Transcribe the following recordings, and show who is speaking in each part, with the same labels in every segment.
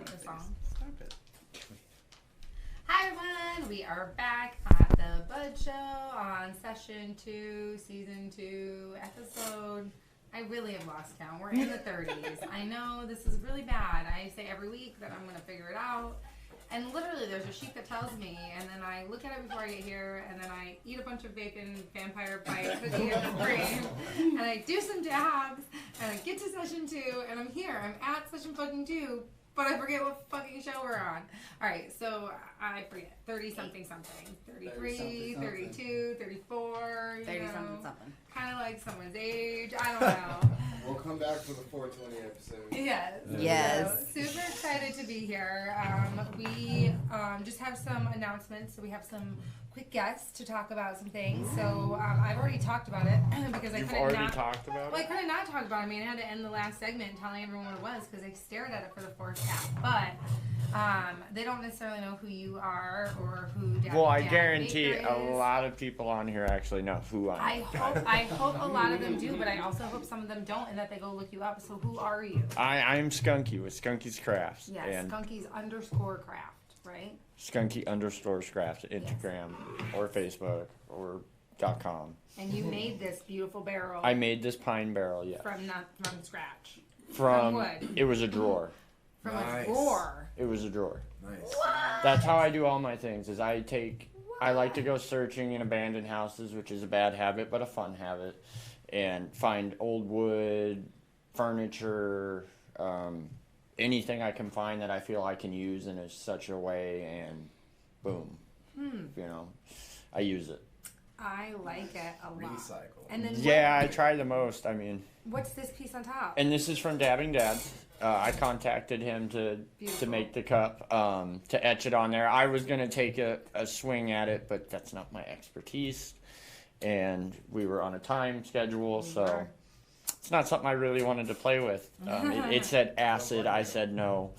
Speaker 1: make a song.
Speaker 2: Stop it.
Speaker 1: Hi everyone, we are back at the Bud Show on session 2, season 2, episode. I really have lost count. We're in the 30s. I know this is really bad. I say every week that I'm going to figure it out. And literally there's a sheet that tells me, and then I look at it before I get here, and then I eat a bunch of bacon, vampire bite, cookie and cream, and I do some dabs, and I get to session 2, and I'm here. I'm at session fucking 2, but I forget what fucking show we're on. Alright, so I forget. 30-something something. 33, 32, 34,
Speaker 3: 30-something.
Speaker 1: Kind of like someone's age. I don't know.
Speaker 4: We'll come back for the 420 episode.
Speaker 1: Yes.
Speaker 3: Yes.
Speaker 1: So, super excited to be here. We just have some announcements. So we have some quick guests to talk about some things. So I've already talked about it because I couldn't
Speaker 2: talked about
Speaker 1: Well, I couldn't not talk about it. I mean, I had to end the last segment telling everyone what it was because they stared at it for the first half. But they don't necessarily know who you are or who Dad
Speaker 2: Well, I
Speaker 1: Dad
Speaker 2: guarantee
Speaker 1: Baker
Speaker 2: a
Speaker 1: is.
Speaker 2: lot of people on here actually know who I am.
Speaker 1: I hope a lot of them do, but I also hope some of them don't and that they go look you up. So who are you?
Speaker 2: I'm Skunky with Skunky's Crafts.
Speaker 1: Yes,
Speaker 2: and
Speaker 1: Skunky's_craft, right?
Speaker 2: Skunky_crafts, Instagram or Facebook or .com.
Speaker 1: And you made this beautiful barrel.
Speaker 2: I made this pine barrel, yeah.
Speaker 1: From scratch.
Speaker 2: From
Speaker 1: wood.
Speaker 2: It was a drawer.
Speaker 1: From
Speaker 4: Nice.
Speaker 1: a drawer.
Speaker 2: It was a drawer.
Speaker 4: Nice.
Speaker 2: That's how I do all my things. Is I like to go searching in abandoned houses, which is a bad habit, but a fun habit, and find old wood, furniture, anything I can find that I feel I can use in such a way, and boom, I use it.
Speaker 1: I like it a lot.
Speaker 4: Recycle.
Speaker 1: And then
Speaker 2: Yeah, I try the most. I mean,
Speaker 1: what's this piece on top?
Speaker 2: and this is from Dabbing Dads. I contacted him to
Speaker 1: Beautiful.
Speaker 2: make the cup, to etch it on there. I was going to take a swing at it, but that's not my expertise. And we were on a time schedule, so it's not something I really wanted to play with. It said acid. I said no.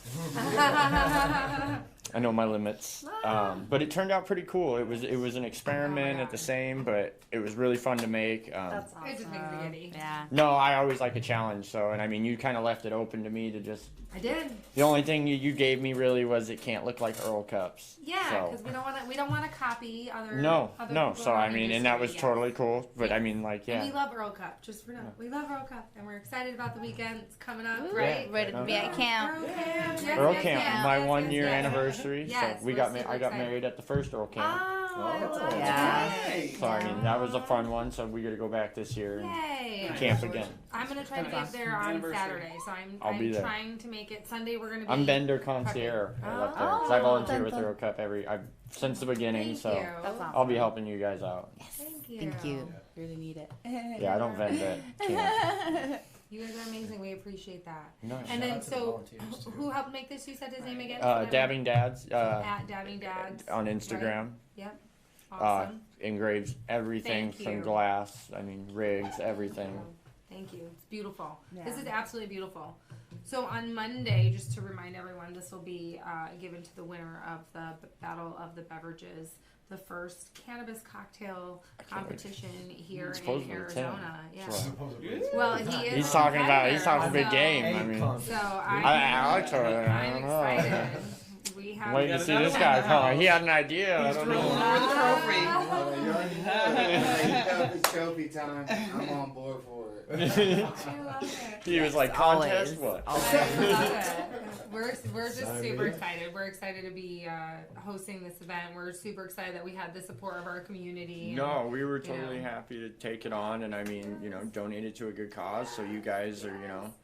Speaker 2: I know my limits. But it turned out pretty cool. It was an experiment at the same, but it was really fun to make.
Speaker 3: That's awesome.
Speaker 1: It just makes me giddy.
Speaker 3: Yeah.
Speaker 2: No, I always like a challenge. So, and I mean, you kind of left it open to me to just.
Speaker 1: I did.
Speaker 2: The only thing you gave me really was it can't look like Earl cups.
Speaker 1: Yeah,
Speaker 2: So-
Speaker 1: because we don't want to copy other.
Speaker 2: No.
Speaker 1: other
Speaker 2: So
Speaker 1: people in
Speaker 2: I
Speaker 1: our
Speaker 2: mean, and that was
Speaker 1: industry, yes.
Speaker 2: totally cool. But I mean, like,
Speaker 1: And
Speaker 2: yeah.
Speaker 1: we love Earl Cup. Just for now, we love Earl Cup, and we're excited about the weekend. It's coming up,
Speaker 3: Ooh,
Speaker 1: right?
Speaker 3: Ready to be at camp.
Speaker 1: Earl Camp. Yes,
Speaker 2: Earl
Speaker 1: yes,
Speaker 2: Camp,
Speaker 1: yes,
Speaker 2: my
Speaker 1: yes,
Speaker 2: 1
Speaker 1: yes,
Speaker 2: year
Speaker 1: yes.
Speaker 2: anniversary.
Speaker 1: Yes,
Speaker 2: so
Speaker 1: we're
Speaker 2: I got
Speaker 1: super
Speaker 2: married
Speaker 1: excited.
Speaker 2: at the first Earl Camp.
Speaker 1: Oh, that's awesome.
Speaker 3: Yeah.
Speaker 2: So I mean, that was a fun one. So we got to go back this year and
Speaker 1: Yay!
Speaker 2: camp again.
Speaker 1: I'm gonna try to get there on Saturday, so
Speaker 2: I'll
Speaker 1: I'm
Speaker 2: be there.
Speaker 1: trying to make it. Sunday we're gonna be.
Speaker 2: I'm vendor concierge up there because I volunteer with Earl Cup since the beginning.
Speaker 1: Thank
Speaker 2: So
Speaker 1: you.
Speaker 3: That's awesome.
Speaker 2: I'll be helping you guys out.
Speaker 1: Thank you.
Speaker 3: Thank you. Really need it.
Speaker 2: Yeah, I don't vend at camp.
Speaker 1: You guys are amazing. We appreciate that.
Speaker 2: No.
Speaker 1: And then,
Speaker 4: out to the
Speaker 1: so
Speaker 4: volunteers, too.
Speaker 1: who helped make this? You said his name again?
Speaker 2: Dabbing Dads
Speaker 1: At Dabbing Dads
Speaker 2: on Instagram.
Speaker 1: Yep. Awesome.
Speaker 2: Engraves everything
Speaker 1: Thank
Speaker 2: from
Speaker 1: you.
Speaker 2: glass. I mean, rigs, everything.
Speaker 1: Thank you. It's beautiful.
Speaker 3: Yeah.
Speaker 1: This is absolutely beautiful. So on Monday, just to remind everyone, this will be given to the winner of the Battle of the Beverages, the first cannabis cocktail competition here in
Speaker 2: Supposedly it's him.
Speaker 1: Arizona. Yeah.
Speaker 2: So-
Speaker 1: Well, he is.
Speaker 2: He's
Speaker 1: a
Speaker 2: talking
Speaker 1: competitor,
Speaker 2: big
Speaker 1: so-
Speaker 2: game. I mean,
Speaker 1: So
Speaker 2: I
Speaker 1: I'm
Speaker 2: don't know.
Speaker 1: excited. We have.
Speaker 2: waiting to see this guy come. He had an idea. I don't know.
Speaker 4: You have the trophy time. I'm on board for it.
Speaker 1: I love it.
Speaker 2: He was like,
Speaker 3: Always.
Speaker 2: contest what?
Speaker 1: I love it. We're just super excited. We're excited to be hosting this event. We're super excited that we had the support of our community.
Speaker 2: No, we were totally
Speaker 1: Yeah.
Speaker 2: happy to take it on, and I mean, donate it to a good cause. So you guys are,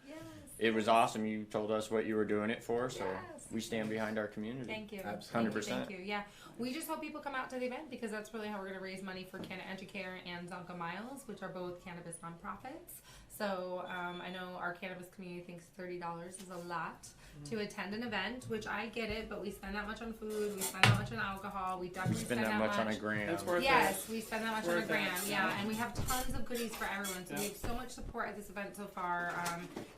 Speaker 1: Yes.
Speaker 2: it was awesome. You told us what you were doing it for, so
Speaker 1: Yes.
Speaker 2: we stand behind our community.
Speaker 1: Thank you.
Speaker 4: Absolutely.
Speaker 2: 100%.
Speaker 1: Thank you. Yeah. We just hope people come out to the event because that's really how we're going to raise money for Canna Educare and Zonka Miles, which are both cannabis nonprofits. So I know our cannabis community thinks $30 is a lot to attend an event, which I get it, but we spend that much on food, we spend that much on alcohol, we
Speaker 2: We
Speaker 1: definitely
Speaker 2: spend that much on a gram.
Speaker 5: It's worth
Speaker 1: Yes, we spend that much on a
Speaker 5: Worth it.
Speaker 1: gram, yeah, and we have tons of goodies for everyone. So we have so much support at this event so far,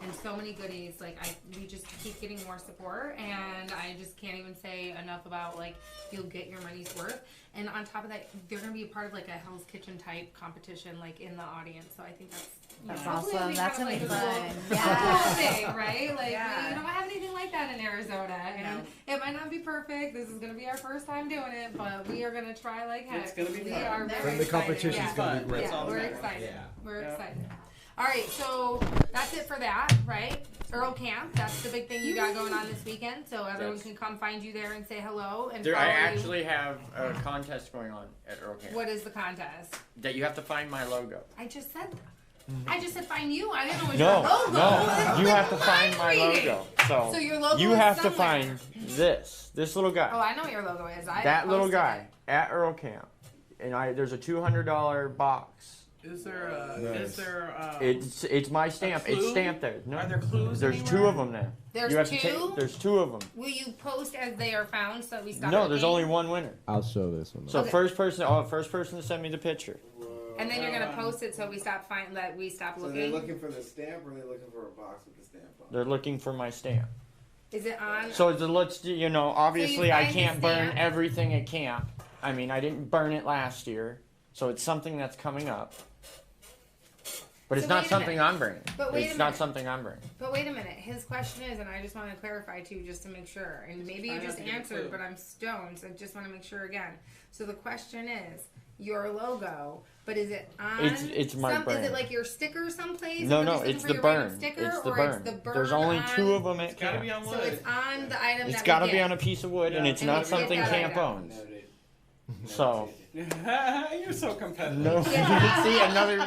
Speaker 1: and so many goodies. Like we just keep getting more support, and I just can't even say enough about like you'll get your money's worth. And on top of that, they're gonna be a part of like a Hell's Kitchen type competition, like in the audience. So I think that's
Speaker 3: That's
Speaker 1: hopefully it'll
Speaker 3: awesome.
Speaker 1: be
Speaker 3: That's
Speaker 1: kind
Speaker 3: gonna
Speaker 1: of
Speaker 3: be
Speaker 1: like a
Speaker 3: fun.
Speaker 1: cool
Speaker 3: Yeah.
Speaker 1: thing, right? Like
Speaker 3: Yeah.
Speaker 1: we don't have anything like that in Arizona, and it might not be perfect. This is gonna be our first time doing it, but we are gonna try like heck.
Speaker 5: It's gonna be
Speaker 1: We
Speaker 5: fun.
Speaker 1: are very
Speaker 6: And the
Speaker 1: excited.
Speaker 6: competition's
Speaker 1: Yeah.
Speaker 6: gonna be great.
Speaker 5: That's all
Speaker 1: Yeah, we're
Speaker 5: that matters.
Speaker 1: excited.
Speaker 6: Yeah.
Speaker 1: We're
Speaker 5: Yeah.
Speaker 1: excited. All right, so that's it for that, right? Earl Camp. That's the big thing you got going on this weekend. So everyone
Speaker 2: Yes.
Speaker 1: can come find you there and say hello and
Speaker 2: There,
Speaker 1: follow
Speaker 2: I
Speaker 1: you.
Speaker 2: actually have a contest going on at Earl Camp
Speaker 1: What is the contest?
Speaker 2: that you have to find my logo.
Speaker 1: I just said that. I just said find you. I didn't know it was
Speaker 2: No,
Speaker 1: your logo.
Speaker 2: no, you
Speaker 1: Like,
Speaker 2: have to find my
Speaker 1: mind reading.
Speaker 2: logo. So,
Speaker 1: So your logo
Speaker 2: you
Speaker 1: is
Speaker 2: have to
Speaker 1: somewhere.
Speaker 2: find this little guy.
Speaker 1: Oh, I know what your logo is.
Speaker 2: That little
Speaker 1: posted
Speaker 2: guy at Earl Camp, and there's a $200 box.
Speaker 5: Is there
Speaker 6: Nice.
Speaker 2: It's my stamp. It's
Speaker 5: clue?
Speaker 2: stamped there. No,
Speaker 5: Are there clues
Speaker 2: there's
Speaker 5: anywhere?
Speaker 2: two of them there.
Speaker 1: There's
Speaker 2: you have
Speaker 1: two?
Speaker 2: to take. There's two of them.
Speaker 1: Will you post as they are found so we stop
Speaker 2: No,
Speaker 1: looking?
Speaker 2: there's only one winner.
Speaker 6: I'll show this one.
Speaker 2: So
Speaker 1: Okay.
Speaker 2: first person to send me the picture.
Speaker 1: And then you're gonna post it so we stop we stop
Speaker 4: So they're
Speaker 1: looking.
Speaker 4: looking for the stamp, or they're looking for a box with the stamp on it?
Speaker 2: They're looking for my stamp.
Speaker 1: Is it on?
Speaker 2: So obviously I
Speaker 1: find the
Speaker 2: can't burn
Speaker 1: stamp?
Speaker 2: everything at camp. I mean, I didn't burn it last year, so it's something that's coming up. But it's
Speaker 1: So
Speaker 2: not
Speaker 1: wait a
Speaker 2: something
Speaker 1: minute.
Speaker 2: I'm bringing.
Speaker 1: But wait
Speaker 2: It's
Speaker 1: a
Speaker 2: not
Speaker 1: minute.
Speaker 2: something I'm bringing.
Speaker 1: But wait a minute. His question is, and I just want to clarify too, just to make sure. And maybe you
Speaker 5: I have
Speaker 1: just
Speaker 5: to give a
Speaker 1: answered,
Speaker 5: clue.
Speaker 1: but I'm stoned, so I just want to make sure again. So the question is your logo, but is it on?
Speaker 2: It's my
Speaker 1: Is
Speaker 2: brand.
Speaker 1: it like your sticker someplace?
Speaker 2: No,
Speaker 1: We're
Speaker 2: no,
Speaker 1: just looking
Speaker 2: it's
Speaker 1: for
Speaker 2: the
Speaker 1: your random
Speaker 2: burn.
Speaker 1: Sticker,
Speaker 2: It's the
Speaker 1: or
Speaker 2: burn.
Speaker 1: It's the burn.
Speaker 2: There's only
Speaker 1: on,
Speaker 2: two of them at
Speaker 5: It's gotta
Speaker 2: camp.
Speaker 5: be on
Speaker 1: So
Speaker 5: wood.
Speaker 1: it's on the item
Speaker 2: It's
Speaker 1: that
Speaker 2: got to
Speaker 1: we
Speaker 2: be
Speaker 1: get.
Speaker 2: on a piece of wood, and
Speaker 5: Yeah.
Speaker 2: it's
Speaker 1: And
Speaker 2: not
Speaker 1: we
Speaker 2: something
Speaker 1: get that
Speaker 2: camp
Speaker 1: item.
Speaker 2: owns.
Speaker 4: Noted.
Speaker 2: So
Speaker 5: You're so competitive.
Speaker 2: no,
Speaker 1: Yeah.
Speaker 2: see another.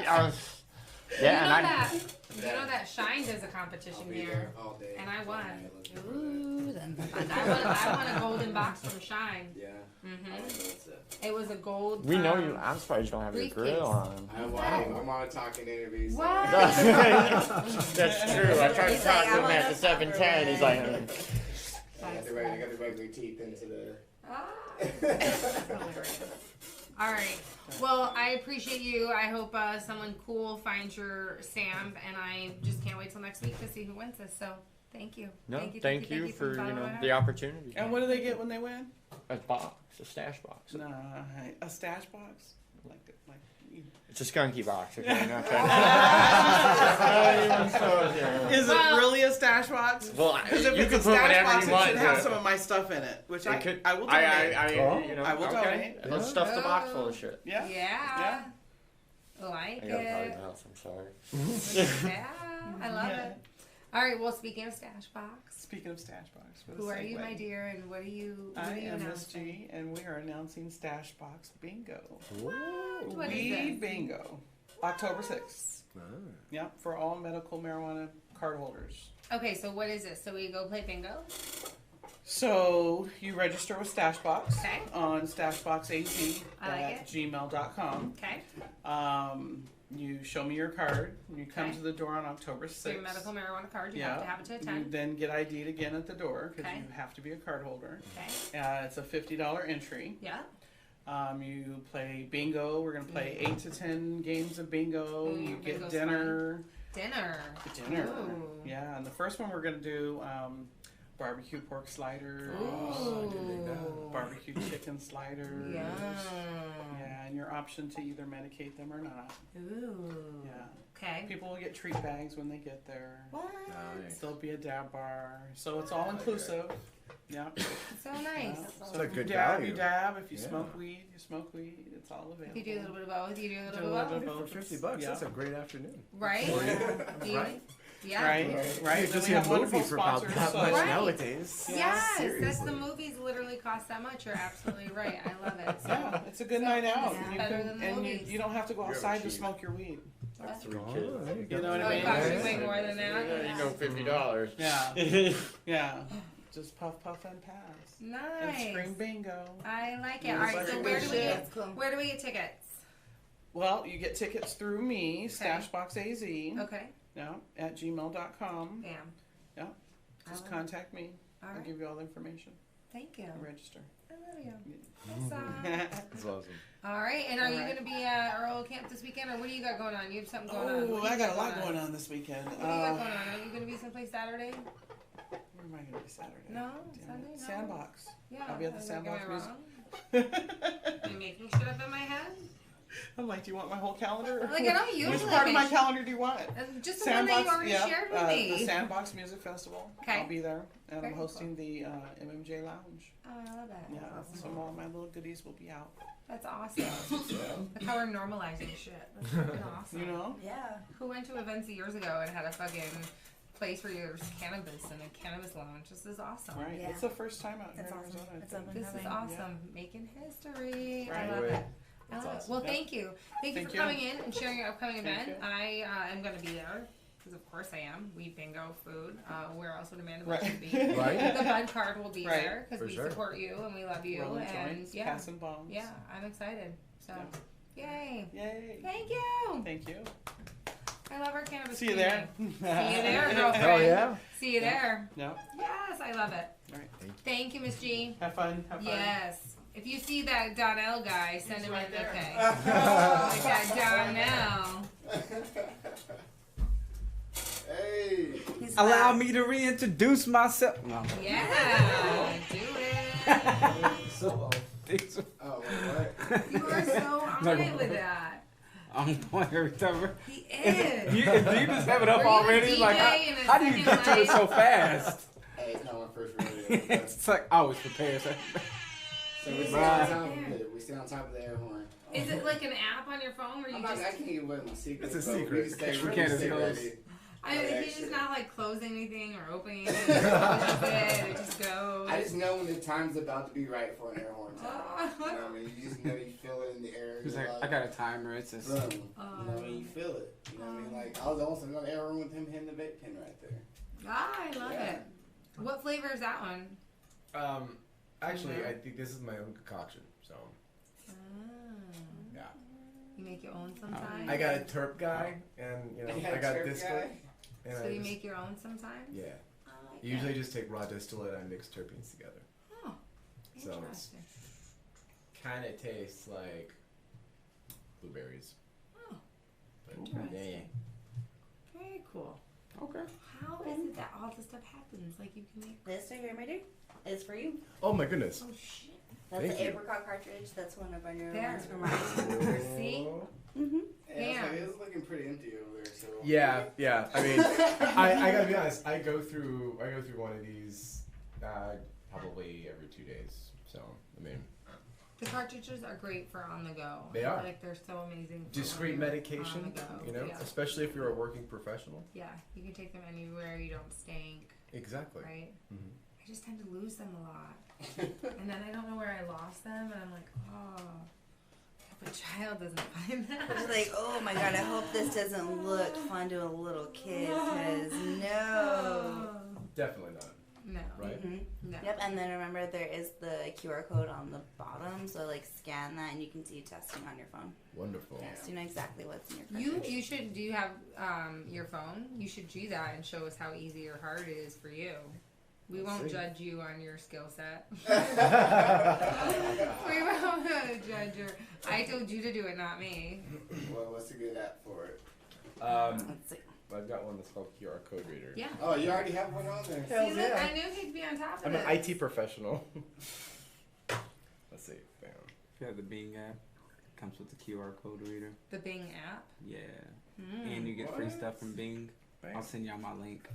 Speaker 2: Yeah, and
Speaker 1: You know that Shine does a competition
Speaker 4: I'll be
Speaker 1: here,
Speaker 4: there all day.
Speaker 1: and I won.
Speaker 4: Let's go for that.
Speaker 3: Ooh, then
Speaker 1: I won a golden box from Shine.
Speaker 4: Yeah. I
Speaker 1: hmm
Speaker 4: don't know what's up.
Speaker 1: It was a gold.
Speaker 2: we know you. I'm surprised you don't have your
Speaker 1: briefcase.
Speaker 2: grill on.
Speaker 4: I'm on a talking interview. So.
Speaker 1: What?
Speaker 2: That's true. I tried to
Speaker 3: He's
Speaker 2: talk
Speaker 3: like,
Speaker 2: to
Speaker 3: I
Speaker 2: him
Speaker 3: wanna
Speaker 2: at the 7:10. He's like,
Speaker 4: I got the regular teeth into the.
Speaker 1: Ah. Hilarious. All right. Well, I appreciate you. I hope someone cool finds your stamp, and I just can't wait till next week to see who wins this. So, thank you.
Speaker 2: no,
Speaker 1: thank you
Speaker 2: for
Speaker 1: following
Speaker 2: the
Speaker 1: up.
Speaker 2: opportunity.
Speaker 5: And what do they get when they win?
Speaker 2: A box, a stash box.
Speaker 5: No, a stash box. Like
Speaker 2: It's a skunky box. Okay, not
Speaker 5: Is
Speaker 1: Well-
Speaker 5: it really a stash box?
Speaker 2: Well,
Speaker 5: Because if
Speaker 2: you
Speaker 5: it's
Speaker 2: can
Speaker 5: a
Speaker 2: put
Speaker 5: stash
Speaker 2: whatever
Speaker 5: box,
Speaker 2: you
Speaker 5: it
Speaker 2: want.
Speaker 5: should
Speaker 2: to
Speaker 5: have
Speaker 2: it.
Speaker 5: some of my stuff in it, which I
Speaker 2: It
Speaker 5: I will donate. I will donate.
Speaker 2: Let's stuff the box full of shit.
Speaker 5: Yeah.
Speaker 1: Yeah. Like
Speaker 2: I got a party
Speaker 1: it.
Speaker 2: house. I'm sorry.
Speaker 1: Yeah. I love it. All right. Well, speaking of stash box,
Speaker 5: Speaking of stash box, what a
Speaker 1: who are you,
Speaker 5: segue.
Speaker 1: my dear, and what are you? What
Speaker 5: I
Speaker 1: are you
Speaker 5: am
Speaker 1: announcing?
Speaker 5: MS.G, and we are announcing Stash Box Bingo.
Speaker 1: What is
Speaker 5: Weed
Speaker 1: this?
Speaker 5: Bingo, October 6th. Yep, for all medical marijuana card holders.
Speaker 1: Okay, so what is this? So we go play bingo?
Speaker 5: So you register with Stashbox
Speaker 1: Okay.
Speaker 5: on stashboxaz
Speaker 1: I like
Speaker 5: at gmail.com.
Speaker 1: Okay.
Speaker 5: You show me your card. You come
Speaker 1: Okay.
Speaker 5: to the door on October 6th.
Speaker 1: So your medical marijuana card, you
Speaker 5: Yeah.
Speaker 1: have to have it to
Speaker 5: You
Speaker 1: attend.
Speaker 5: then get ID'd again at the door because
Speaker 1: Okay.
Speaker 5: you have to be a card holder.
Speaker 1: Okay.
Speaker 5: It's a $50 entry.
Speaker 1: Yeah.
Speaker 5: You play bingo. We're going to play 8 to 10 games of bingo. You get
Speaker 1: bingo's
Speaker 5: dinner.
Speaker 1: Dinner.
Speaker 5: Dinner.
Speaker 1: Ooh.
Speaker 5: Yeah, and the first one we're going to do barbecue pork sliders,
Speaker 1: Ooh.
Speaker 5: barbecue chicken sliders.
Speaker 1: Yum.
Speaker 5: Yeah, and your option to either medicate them or not.
Speaker 1: Ooh.
Speaker 5: Yeah.
Speaker 1: Okay.
Speaker 5: People will get treat bags when they get there.
Speaker 1: What?
Speaker 5: There'll be a dab bar. So it's all inclusive. Yeah.
Speaker 1: So nice.
Speaker 6: It's a good
Speaker 5: you dab,
Speaker 6: value.
Speaker 5: you dab. If you
Speaker 6: Yeah.
Speaker 5: smoke weed, you smoke weed. It's all available.
Speaker 1: If you do a little bit of both, you do a little
Speaker 5: Do
Speaker 1: bit
Speaker 5: a little
Speaker 1: of
Speaker 5: bit
Speaker 1: both.
Speaker 5: of
Speaker 6: For
Speaker 5: both.
Speaker 6: $50,
Speaker 5: Yeah.
Speaker 6: that's a great afternoon.
Speaker 1: Right? Do you?
Speaker 6: Right?
Speaker 1: Yeah.
Speaker 5: Right, right.
Speaker 6: You
Speaker 5: Then
Speaker 6: just
Speaker 5: we
Speaker 6: see a
Speaker 5: have
Speaker 6: movie
Speaker 5: wonderful
Speaker 6: for about
Speaker 5: sponsors.
Speaker 6: that
Speaker 5: so-
Speaker 6: much
Speaker 1: Right.
Speaker 6: nowadays.
Speaker 1: Yes, that's
Speaker 6: Seriously.
Speaker 1: the movies literally cost that much. You're absolutely right. I love it. So,
Speaker 5: Yeah, it's a good night out.
Speaker 1: Yeah.
Speaker 5: You
Speaker 1: Better
Speaker 5: can-
Speaker 1: than the
Speaker 5: and
Speaker 1: movies.
Speaker 5: you don't have to go
Speaker 6: You're
Speaker 5: outside to
Speaker 6: cheap.
Speaker 5: smoke your weed.
Speaker 1: what?
Speaker 2: 3
Speaker 6: Oh,
Speaker 2: kids.
Speaker 6: there
Speaker 5: You know what
Speaker 1: Oh,
Speaker 5: I
Speaker 1: it
Speaker 5: mean?
Speaker 1: costs you
Speaker 6: Yeah.
Speaker 1: way more than that.
Speaker 2: Yeah, you know, $50.
Speaker 5: Yeah, yeah. Just puff, puff, and pass. And
Speaker 1: Nice.
Speaker 5: scream bingo.
Speaker 1: I like it.
Speaker 5: Yeah,
Speaker 1: All right.
Speaker 5: it's
Speaker 1: So
Speaker 5: like
Speaker 1: where
Speaker 5: good
Speaker 1: do we
Speaker 5: shit.
Speaker 1: get? Where do we get tickets?
Speaker 5: Well, you get tickets through me, StashboxAZ,
Speaker 1: Okay.
Speaker 5: at gmail.com.
Speaker 1: Bam.
Speaker 5: Yeah. Just
Speaker 1: I love
Speaker 5: contact me.
Speaker 1: All
Speaker 5: I'll
Speaker 1: right.
Speaker 5: give you all the information.
Speaker 1: Thank you.
Speaker 5: And register.
Speaker 1: I love you. Awesome.
Speaker 6: That's awesome.
Speaker 1: All right. And are you
Speaker 5: All right.
Speaker 1: going to be at Earl Camp this weekend, or what do you got going on? You have something going on.
Speaker 5: Oh,
Speaker 1: What do
Speaker 5: I
Speaker 1: you
Speaker 5: got a lot going on this weekend.
Speaker 1: What do you got going on? Are you going to be someplace Saturday?
Speaker 5: Where am I going to be Saturday?
Speaker 1: No,
Speaker 5: Damn
Speaker 1: Sunday,
Speaker 5: it.
Speaker 1: no.
Speaker 5: Sandbox.
Speaker 1: Yeah.
Speaker 5: I'll be at the
Speaker 1: Am I
Speaker 5: Sandbox Music.
Speaker 1: wrong? Are you making shit up in my head?
Speaker 5: I'm like, do you want my whole calendar?
Speaker 1: Like, I don't usually
Speaker 5: Which part of my
Speaker 1: make-
Speaker 5: calendar do you want?
Speaker 1: Just the one that you already
Speaker 5: yeah,
Speaker 1: shared with
Speaker 5: the
Speaker 1: me.
Speaker 5: Sandbox Music Festival.
Speaker 1: Okay.
Speaker 5: I'll be there, and
Speaker 1: Very
Speaker 5: I'm hosting the MM.G Lounge.
Speaker 1: Oh, I love that.
Speaker 5: Yeah,
Speaker 1: That's
Speaker 5: so
Speaker 1: awesome.
Speaker 5: all my little goodies will be out.
Speaker 1: That's awesome. Look how we're normalizing shit. That's fucking awesome.
Speaker 5: You know?
Speaker 3: Yeah.
Speaker 1: Who went to events years ago and had a fucking place where there's cannabis and a cannabis lounge? This is awesome.
Speaker 5: Right.
Speaker 3: Yeah.
Speaker 5: It's the first time out here
Speaker 3: It's
Speaker 5: in
Speaker 3: awesome.
Speaker 5: Arizona. I
Speaker 3: It's
Speaker 5: think.
Speaker 3: up and
Speaker 1: This is
Speaker 3: coming.
Speaker 1: awesome. Making history. I
Speaker 5: Right.
Speaker 1: love it. I
Speaker 6: That's
Speaker 1: love it.
Speaker 6: awesome.
Speaker 1: Well,
Speaker 5: Yeah.
Speaker 1: thank you. Thank you
Speaker 5: Thank
Speaker 1: for
Speaker 5: you.
Speaker 1: coming in and sharing your upcoming
Speaker 5: Thank
Speaker 1: event.
Speaker 5: you.
Speaker 1: I am going to be there. Because of course I am. We bingo food. Where else would Amanda
Speaker 5: Right.
Speaker 1: should be?
Speaker 6: Right?
Speaker 1: The Bud card will be
Speaker 5: Right.
Speaker 1: there because
Speaker 6: For
Speaker 1: we
Speaker 6: sure.
Speaker 1: support you and we love you.
Speaker 5: Rolling
Speaker 1: And
Speaker 5: joints,
Speaker 1: yeah,
Speaker 5: passing bombs.
Speaker 1: yeah, I'm excited. So, yay!
Speaker 5: Yay.
Speaker 1: Thank you.
Speaker 5: Thank you.
Speaker 1: I love our cannabis.
Speaker 5: See you there.
Speaker 1: community. See you there, girlfriend.
Speaker 6: Hell yeah.
Speaker 1: See you there.
Speaker 5: No.
Speaker 1: Yes, I love it.
Speaker 5: All right.
Speaker 1: Thank you, Miss G.
Speaker 5: Have fun. Have fun.
Speaker 1: Yes. If you see that Donnell guy, send
Speaker 5: He's
Speaker 1: him
Speaker 5: right
Speaker 1: in
Speaker 5: there.
Speaker 1: okay. Like that Donnell.
Speaker 4: Hey.
Speaker 7: Allow me to reintroduce myself. No.
Speaker 1: Yeah, do it.
Speaker 7: So,
Speaker 4: Oh, wait, what?
Speaker 1: You are so on it with that.
Speaker 7: I'm going every time.
Speaker 1: He is.
Speaker 7: Do you just have it up
Speaker 1: Were you a
Speaker 7: already? Like,
Speaker 1: DJ in a
Speaker 7: how do you
Speaker 1: second
Speaker 7: get to it
Speaker 1: life?
Speaker 7: so fast?
Speaker 4: Hey, it's not my first rodeo.
Speaker 7: It's like I always prepare. So.
Speaker 4: So we stay
Speaker 7: Right.
Speaker 4: on top of it. We stay on top of the air horn.
Speaker 1: Is it like an app on your phone where you
Speaker 4: I'm not, I
Speaker 1: just?
Speaker 4: can't give away my secret.
Speaker 6: It's a
Speaker 4: but
Speaker 6: secret.
Speaker 4: We stay,
Speaker 7: We
Speaker 4: we
Speaker 7: can't
Speaker 4: stay
Speaker 7: disclose.
Speaker 4: ready.
Speaker 1: I mean, he's
Speaker 4: Extra.
Speaker 1: just not like closing anything or opening anything. It just closes it. It just goes.
Speaker 4: I just know when the time's about to be right for an air horn sound.
Speaker 1: Oh.
Speaker 4: You know what I mean? You just know you feel it in the air.
Speaker 7: He's
Speaker 4: you're
Speaker 7: like, I got a timer. It's just.
Speaker 4: boom. You know what I mean? You feel it. You know what I mean? Like, I was also going to air horn with him hitting the vape pen right there.
Speaker 1: Ah, I love
Speaker 4: Yeah.
Speaker 1: it. What flavor is that one?
Speaker 6: Actually, I think this is my own concoction. So, yeah.
Speaker 1: You make your own sometimes.
Speaker 6: I got a terp guy, and you know,
Speaker 4: You got
Speaker 6: I
Speaker 4: a
Speaker 6: got
Speaker 4: terp
Speaker 6: this
Speaker 4: guy?
Speaker 6: guy. And
Speaker 1: So
Speaker 6: I
Speaker 1: you
Speaker 6: just-
Speaker 1: make your own sometimes.
Speaker 6: Yeah.
Speaker 1: I like
Speaker 6: Usually
Speaker 1: that.
Speaker 6: just take raw distillate and mix terpenes together.
Speaker 1: Oh,
Speaker 6: So it's-
Speaker 1: interesting.
Speaker 6: Kind of tastes like blueberries.
Speaker 1: Oh,
Speaker 6: But,
Speaker 1: interesting.
Speaker 6: yeah.
Speaker 1: Very cool.
Speaker 7: Okay.
Speaker 1: How is it that all this stuff happens? Like you can make.
Speaker 3: This right here, my dear, is for you.
Speaker 6: Oh my goodness.
Speaker 1: Oh shit.
Speaker 3: That's
Speaker 6: Thank
Speaker 3: the
Speaker 6: you.
Speaker 3: apricot cartridge. That's one of our newer
Speaker 1: There.
Speaker 3: ones from ours.
Speaker 1: See?
Speaker 3: Mm-hmm.
Speaker 4: Yeah,
Speaker 1: Damn.
Speaker 4: it's looking pretty empty over there. So
Speaker 6: Yeah. I mean, I gotta be honest. I go through one of these probably every 2 days. So I mean,
Speaker 1: The cartridges are great for on the go.
Speaker 6: They are.
Speaker 1: Like they're so amazing. For
Speaker 6: discreet
Speaker 1: when you're
Speaker 6: medication.
Speaker 1: On the go.
Speaker 6: You know,
Speaker 1: Yeah.
Speaker 6: especially if you're a working professional.
Speaker 1: Yeah, you can take them anywhere. You don't stink,
Speaker 6: Exactly.
Speaker 1: right?
Speaker 6: Mhm.
Speaker 1: I just tend to lose them a lot, and then I don't know where I lost them, and I'm like, oh, I hope a child doesn't find them.
Speaker 3: It's like, oh my god, I hope this doesn't look fun to a little kid, because no.
Speaker 6: Definitely not.
Speaker 1: No.
Speaker 6: Right.
Speaker 3: Mm-hmm.
Speaker 1: No.
Speaker 3: Yep, and then remember there is the QR code on the bottom, so like scan that and you can see testing on your phone.
Speaker 6: Wonderful.
Speaker 3: Yeah, so you know exactly what's in your cartridge.
Speaker 1: You should. Do you have your phone? You should do that and show us how easy or hard it is for you. We
Speaker 6: Let's
Speaker 1: won't
Speaker 6: see.
Speaker 1: judge you on your skill set. We won't judge your. I told you to do it, not me.
Speaker 4: Well, what's a good app for it?
Speaker 3: Let's see.
Speaker 6: I've got one that's called QR code reader.
Speaker 1: Yeah.
Speaker 4: Oh, you already have one on there.
Speaker 6: Hell
Speaker 1: See, look,
Speaker 6: yeah.
Speaker 1: I knew he'd be on top of
Speaker 6: I'm
Speaker 1: it.
Speaker 6: an IT professional. Let's see. Bam.
Speaker 7: If you have the Bing app, it comes with the QR code reader.
Speaker 1: The Bing app.
Speaker 7: Yeah.
Speaker 1: Mm.
Speaker 7: And you get free
Speaker 4: What?
Speaker 7: stuff from Bing. I'll send y'all my link.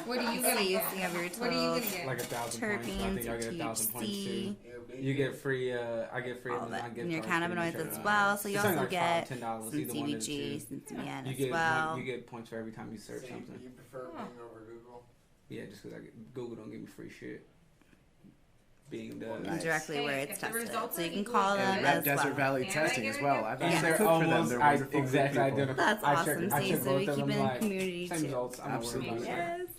Speaker 1: What are you
Speaker 3: So
Speaker 1: gonna
Speaker 3: you
Speaker 1: get?
Speaker 3: see have your
Speaker 1: What are you gonna
Speaker 3: 12
Speaker 1: get?
Speaker 7: Like 1,000 points. I think
Speaker 3: terpenes,
Speaker 7: y'all
Speaker 3: your
Speaker 7: get 1,000 points too.
Speaker 3: THC,
Speaker 7: You get free. I get free.
Speaker 3: all
Speaker 7: Amazon
Speaker 3: that,
Speaker 7: gift
Speaker 3: and your
Speaker 7: cards for
Speaker 3: cannabinoids
Speaker 7: each
Speaker 3: as
Speaker 7: other.
Speaker 3: well. So you
Speaker 7: It's only
Speaker 3: also
Speaker 7: like
Speaker 3: get
Speaker 7: $5, $10,
Speaker 3: some
Speaker 7: either one of the
Speaker 3: CBG,
Speaker 7: two.
Speaker 3: some CBN
Speaker 7: You
Speaker 3: as
Speaker 7: get
Speaker 3: well.
Speaker 7: you get points for every time you search
Speaker 4: So
Speaker 7: something.
Speaker 4: you prefer
Speaker 1: Huh.
Speaker 4: Bing over Google?
Speaker 7: Yeah, just because Google don't give me free shit. Bing does.
Speaker 3: And
Speaker 4: Nice.
Speaker 3: directly
Speaker 1: Hey,
Speaker 3: where
Speaker 1: if
Speaker 3: it's
Speaker 1: the
Speaker 3: tested.
Speaker 1: results
Speaker 3: So you
Speaker 1: are
Speaker 3: can
Speaker 1: equal
Speaker 3: call
Speaker 1: to
Speaker 3: them
Speaker 1: good,
Speaker 6: Rep
Speaker 3: as
Speaker 6: Desert
Speaker 3: well.
Speaker 6: Valley
Speaker 1: And I
Speaker 6: testing
Speaker 1: get
Speaker 6: as
Speaker 1: a
Speaker 6: well.
Speaker 1: gift
Speaker 6: I've
Speaker 1: card.
Speaker 6: done
Speaker 7: They're
Speaker 6: cook for them.
Speaker 7: almost
Speaker 6: They're wonderful
Speaker 7: exactly
Speaker 6: people.
Speaker 7: identical.
Speaker 3: That's
Speaker 7: I
Speaker 3: awesome.
Speaker 7: check
Speaker 3: See, so
Speaker 7: both
Speaker 3: we
Speaker 7: of
Speaker 3: keep
Speaker 7: them,
Speaker 3: it in
Speaker 7: like,
Speaker 3: community
Speaker 7: same
Speaker 3: too.
Speaker 7: results. I'm not worried about
Speaker 6: Absolutely.
Speaker 7: it.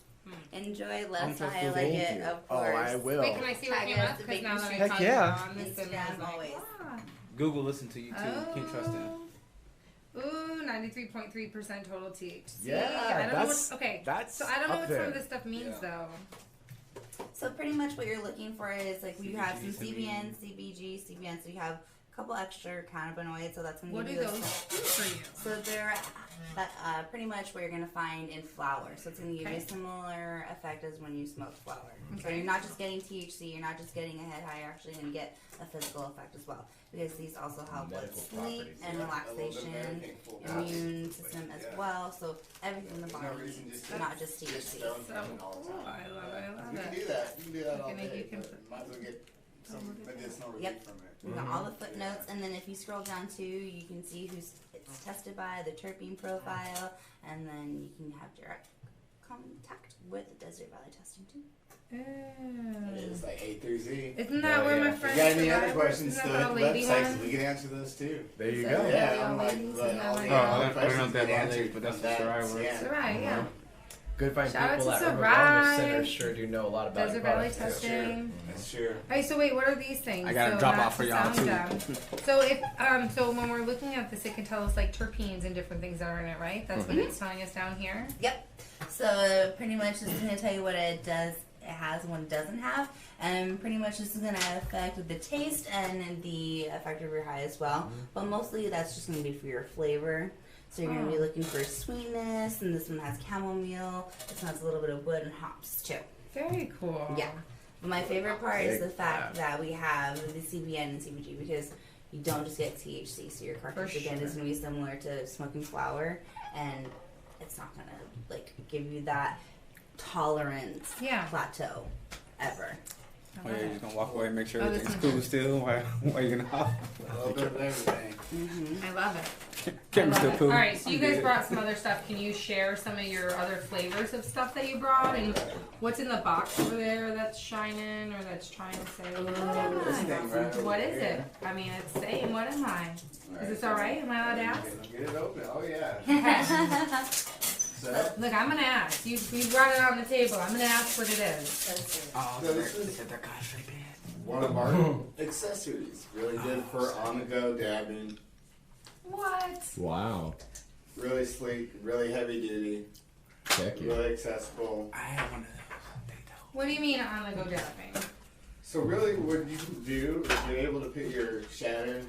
Speaker 3: Yes. Enjoy.
Speaker 7: I'm
Speaker 3: Let's
Speaker 7: so
Speaker 3: highlight
Speaker 6: thank
Speaker 3: it,
Speaker 6: you.
Speaker 3: of
Speaker 6: Oh,
Speaker 3: course.
Speaker 6: I will.
Speaker 1: Wait, can I see what
Speaker 3: Tag
Speaker 1: came
Speaker 3: us
Speaker 1: up?
Speaker 3: the
Speaker 1: Because now that I
Speaker 6: Heck
Speaker 1: saw
Speaker 6: yeah.
Speaker 1: you on this, and I
Speaker 3: Instagram
Speaker 1: was like,
Speaker 3: always.
Speaker 1: ah.
Speaker 7: Google listen to you too. Can't trust them.
Speaker 1: Ooh, 93.3% total THC.
Speaker 6: Yeah,
Speaker 1: I don't know
Speaker 6: that's-
Speaker 1: what, okay.
Speaker 6: That's
Speaker 1: So I don't know
Speaker 6: up
Speaker 1: what
Speaker 6: there.
Speaker 1: some of this stuff means though.
Speaker 3: So pretty much what you're looking for is like you have some
Speaker 7: CBG,
Speaker 3: CBN, CBG, CBN. So you have a couple extra cannabinoids. So that's going to
Speaker 1: What
Speaker 3: give
Speaker 1: do
Speaker 3: you
Speaker 1: those
Speaker 3: those.
Speaker 1: do for you?
Speaker 3: So they're That pretty much what you're gonna find in flour. So it's gonna give you a similar effect as when you smoke flour. So you're not just getting THC, you're not just getting a head high, you're actually gonna get a physical effect as well. Because these also help with sleep and relaxation, immune system as well. So everything in the body needs, not just THC.
Speaker 1: I love
Speaker 4: You can
Speaker 1: it.
Speaker 4: do that. You can do that all
Speaker 1: You
Speaker 4: day.
Speaker 1: can
Speaker 4: but might as well get some medicinal relief
Speaker 3: Yep.
Speaker 4: from it.
Speaker 3: We got all the footnotes, and then if you scroll down too, you can see who's it's tested by, the terpene profile, and then you can have direct contact with the Desert Valley testing too.
Speaker 4: It's like A through Z.
Speaker 1: Isn't that where my
Speaker 4: If you
Speaker 1: friend
Speaker 4: got any other
Speaker 1: Survivor-
Speaker 4: questions,
Speaker 1: isn't
Speaker 4: still
Speaker 1: that
Speaker 4: hit
Speaker 1: the
Speaker 4: the
Speaker 1: lady
Speaker 4: website
Speaker 1: one?
Speaker 4: so we can answer those too.
Speaker 6: There you
Speaker 1: So-
Speaker 6: go.
Speaker 4: Yeah, I'm
Speaker 1: ladies,
Speaker 4: like,
Speaker 1: isn't
Speaker 4: but
Speaker 1: that
Speaker 4: all
Speaker 1: like-
Speaker 4: the
Speaker 1: Oh,
Speaker 4: other
Speaker 7: we're not
Speaker 4: questions
Speaker 7: that
Speaker 4: get
Speaker 7: late,
Speaker 4: answered
Speaker 7: but that's
Speaker 4: from
Speaker 7: the
Speaker 4: that.
Speaker 7: Survivor.
Speaker 4: Yeah.
Speaker 1: That's right, yeah.
Speaker 6: Good fine
Speaker 1: Shout out
Speaker 6: people
Speaker 1: to
Speaker 6: at Urban Wellness
Speaker 1: Survive.
Speaker 6: Center sure do know a lot about
Speaker 1: Desert
Speaker 6: your
Speaker 1: Valley
Speaker 6: products, too.
Speaker 1: testing.
Speaker 4: That's true.
Speaker 1: Hey, so wait, what are these things?
Speaker 7: I got a
Speaker 1: so
Speaker 7: drop
Speaker 1: not
Speaker 7: off for
Speaker 1: to
Speaker 7: y'all,
Speaker 1: sound
Speaker 7: too.
Speaker 1: dumb. So if so when we're looking at this, it can tell us like terpenes and different things that are in it, right? That's what it's telling us down here.
Speaker 3: Yep. So pretty much this is going to tell you what it does, it has, and what it doesn't have, and pretty much this is going to affect the taste and the effect of your high as well. But mostly that's just going to be for your flavor. So you're going to be looking for sweetness, and this one has chamomile. This one has a little bit of wood and hops too.
Speaker 1: Very cool.
Speaker 3: Yeah. But my favorite part is the fact that we have the CBN and CBG because you don't just get THC. So your cartridge again is going to be similar to smoking flower, and it's not going to like give you that tolerance plateau ever.
Speaker 7: Oh, yeah, you're just gonna walk away and make sure
Speaker 1: Oh,
Speaker 7: everything's
Speaker 1: this
Speaker 7: cool still. Why you gonna hop?
Speaker 4: A little bit of everything.
Speaker 1: I love it.
Speaker 7: Camera still cool.
Speaker 1: All right, so you guys brought some other stuff. Can you share some of your other flavors of stuff that you brought, and what's in the box over there that's shining or that's trying to say, what am
Speaker 4: This thing
Speaker 1: I?
Speaker 4: right over
Speaker 1: What is
Speaker 4: here.
Speaker 1: it? I mean, it's saying, what am I? Is this all right? Am I allowed to ask?
Speaker 4: Get it open. Oh yeah. So,
Speaker 1: Look, I'm gonna ask. You brought it on the table. I'm gonna ask what it is.
Speaker 7: Oh,
Speaker 4: So this is-
Speaker 7: they're kind of sleeping.
Speaker 4: one of our accessories. Really good for on-the-go dabbing.
Speaker 1: What?
Speaker 6: Wow.
Speaker 4: Really sleek. Really heavy-duty.
Speaker 6: Check it.
Speaker 4: Really accessible.
Speaker 7: I want to.
Speaker 1: What do you mean on the go dabbing?
Speaker 4: So really, what you can do is you're able to put your shatter,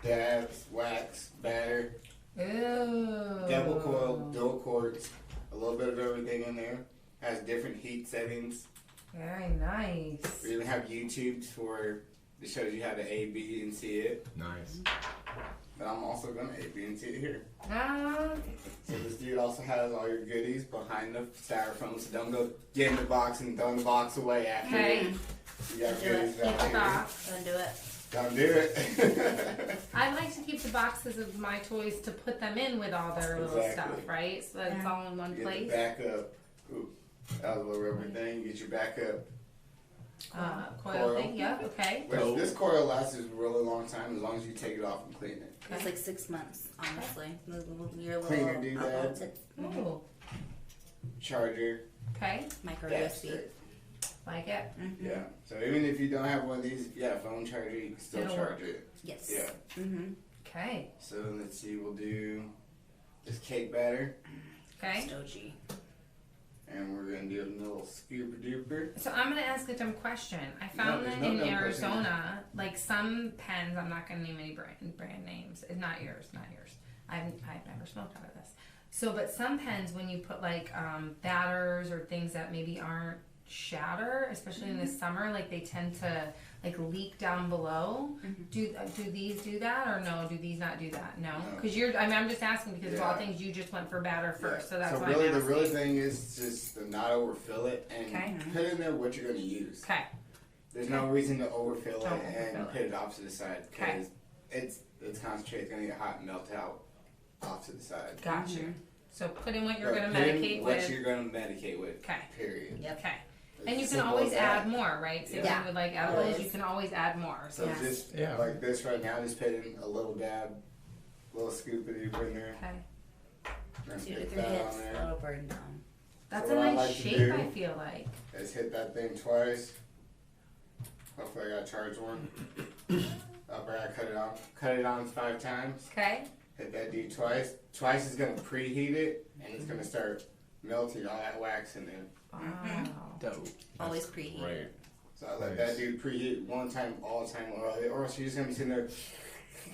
Speaker 4: dabs, wax, batter,
Speaker 1: Ew.
Speaker 4: double coil, dual quartz, a little bit of everything in there. Has different heat settings.
Speaker 1: Very nice.
Speaker 4: We even have YouTubes for it shows you how to A, B, and C it.
Speaker 6: Nice.
Speaker 4: But I'm also gonna A, B, and C it here.
Speaker 1: Ah,
Speaker 4: So this dude also has all your goodies behind the styrofoam. So don't go get in the box and throw the box away after.
Speaker 1: okay.
Speaker 4: You got
Speaker 3: Do it.
Speaker 4: goodies out here.
Speaker 1: Stop.
Speaker 3: Don't do it.
Speaker 4: Don't do it.
Speaker 1: I like to keep the boxes of my toys to put them in with all their little
Speaker 4: Exactly.
Speaker 1: stuff, right? So that it's all in one
Speaker 4: Get the
Speaker 1: place.
Speaker 4: backup. Ooh, that was a little rubber thing. Get your backup.
Speaker 1: Coil thing. Yep. Okay.
Speaker 4: Which this coil lasts a really long time as long as you take it off and clean it.
Speaker 3: It's like 6 months, honestly. Your
Speaker 4: Cleaner
Speaker 3: little
Speaker 4: doodad.
Speaker 1: Ooh.
Speaker 4: Charger.
Speaker 1: Okay.
Speaker 3: micro
Speaker 4: gas
Speaker 3: USB.
Speaker 4: stick.
Speaker 1: Like it.
Speaker 3: Mm-hmm.
Speaker 4: Yeah. So even if you don't have one of these, if you got a phone charger, you can still
Speaker 1: It'll
Speaker 4: charge
Speaker 1: work.
Speaker 4: it.
Speaker 3: Yes.
Speaker 4: Yeah.
Speaker 3: Mm-hmm.
Speaker 1: Okay.
Speaker 4: So let's see, we'll do this cake batter,
Speaker 1: Okay.
Speaker 3: Doji.
Speaker 4: and we're gonna do a little scooper duper.
Speaker 1: So I'm gonna ask a dumb question. I found
Speaker 4: there's
Speaker 1: that
Speaker 4: no
Speaker 1: in
Speaker 4: dumb
Speaker 1: Arizona, like some pens, I'm not gonna name any brand names. It's not yours. I've never smoked out of this. So, but some pens, when you put like batters or things that maybe aren't shatter, especially in the summer, like they tend to like leak down below. Do these do that or no? Do these not do that? No,
Speaker 4: No.
Speaker 1: because I'm just asking because of all
Speaker 4: Yeah.
Speaker 1: things you just went for batter first, so that's
Speaker 4: so
Speaker 1: why
Speaker 4: really
Speaker 1: I'm
Speaker 4: the
Speaker 1: asking.
Speaker 4: really thing is just to not overfill it and
Speaker 1: Okay.
Speaker 4: put in there what you're gonna use.
Speaker 1: Okay.
Speaker 4: There's no reason to overfill
Speaker 1: Don't
Speaker 4: it and
Speaker 1: overfill
Speaker 4: put it off to the side
Speaker 1: Okay.
Speaker 4: because it's concentrated, it's gonna get hot and melt out off to the side.
Speaker 1: Got you. So put in what you're
Speaker 4: But
Speaker 1: gonna
Speaker 4: put in
Speaker 1: medicate
Speaker 4: what
Speaker 1: with.
Speaker 4: you're gonna medicate with.
Speaker 1: Okay.
Speaker 4: Period.
Speaker 3: Yep.
Speaker 1: Okay. And you
Speaker 4: It's
Speaker 1: can
Speaker 4: simple
Speaker 1: always
Speaker 4: as that.
Speaker 1: add more, right? Same
Speaker 3: Yeah.
Speaker 1: thing with like edibles,
Speaker 3: Always.
Speaker 1: you can always add more.
Speaker 4: So
Speaker 3: Yes.
Speaker 4: just
Speaker 6: Yeah.
Speaker 4: like this right now, just put in a little dab, little scoopity in there.
Speaker 1: Okay.
Speaker 4: And
Speaker 3: 2 to
Speaker 4: put
Speaker 3: 3
Speaker 4: that
Speaker 3: hits.
Speaker 4: on there.
Speaker 3: That'll burn down.
Speaker 1: That's
Speaker 4: So
Speaker 1: a
Speaker 4: what I
Speaker 1: nice
Speaker 4: like to
Speaker 1: shape,
Speaker 4: do-
Speaker 1: I feel like.
Speaker 4: Let's hit that thing twice. Hopefully I got charged one. Up where I cut it on 5 times.
Speaker 1: Okay.
Speaker 4: Hit that D twice. Twice is gonna preheat it, and it's gonna start melting all that wax in there.
Speaker 1: Wow.
Speaker 7: Dope.
Speaker 3: Always preheat.
Speaker 6: Right.
Speaker 4: So I let
Speaker 6: Nice.
Speaker 4: that dude preheat one time, all the time, or else you're just gonna be sitting there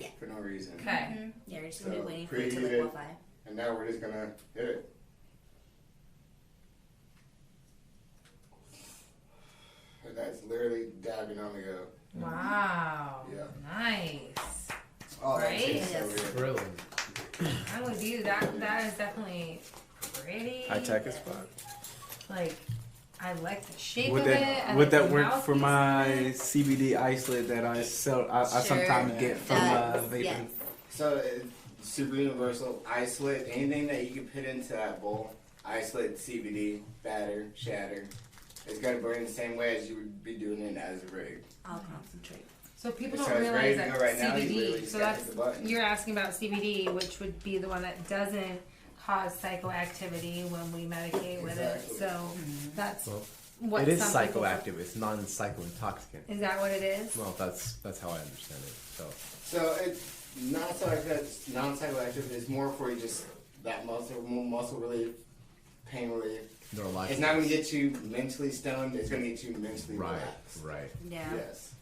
Speaker 3: Yeah.
Speaker 4: for no reason.
Speaker 1: Okay.
Speaker 3: Mm-hmm. Yeah, you're just gonna
Speaker 4: So,
Speaker 3: be waiting for it to
Speaker 4: preheat it.
Speaker 3: liquefy.
Speaker 4: And now we're just gonna hit it. And that's literally dabbing on the go.
Speaker 1: Wow.
Speaker 4: Yeah.
Speaker 1: Nice.
Speaker 4: Oh, that
Speaker 1: Right?
Speaker 4: tastes so good.
Speaker 6: Brilliant.
Speaker 1: I'm with you. That is definitely pretty.
Speaker 7: High tech as fuck.
Speaker 1: Like, I like the shape
Speaker 7: Would
Speaker 1: of it.
Speaker 7: that
Speaker 1: I
Speaker 7: would
Speaker 1: like
Speaker 7: that
Speaker 1: the
Speaker 7: work for
Speaker 1: mouthpiece
Speaker 7: my
Speaker 1: of it.
Speaker 7: CBD isolate that I sell? I
Speaker 3: Sure
Speaker 7: sometimes get from
Speaker 3: does,
Speaker 7: vaping.
Speaker 3: yes.
Speaker 4: So it's super universal. Isolate anything that you can put into that bowl. Isolate CBD, batter, shatter. It's gonna burn the same way as you would be doing it as a rig.
Speaker 3: I'll concentrate.
Speaker 1: So people
Speaker 4: So
Speaker 1: don't
Speaker 4: it's ready
Speaker 1: realize
Speaker 4: to
Speaker 1: that
Speaker 4: go right now, you literally
Speaker 1: CBD.
Speaker 4: just
Speaker 1: So
Speaker 4: gotta
Speaker 1: that's
Speaker 4: hit the button.
Speaker 1: you're asking about CBD, which would be the one that doesn't cause psychoactivity when we medicate with it.
Speaker 4: Exactly.
Speaker 1: So that's
Speaker 6: Well,
Speaker 1: what
Speaker 6: it is
Speaker 1: some people-
Speaker 6: psychoactive. It's non-psychointoxicant.
Speaker 1: Is that what it is?
Speaker 6: Well, that's how I understand it. So
Speaker 4: So it's not non-psychoactive. It's more for just that muscle relief, pain relief.
Speaker 6: neurological.
Speaker 4: It's not gonna get you mentally stoned. It's gonna get you mentally
Speaker 6: right,
Speaker 4: relaxed.
Speaker 6: right.
Speaker 3: Yeah.
Speaker 4: Yes.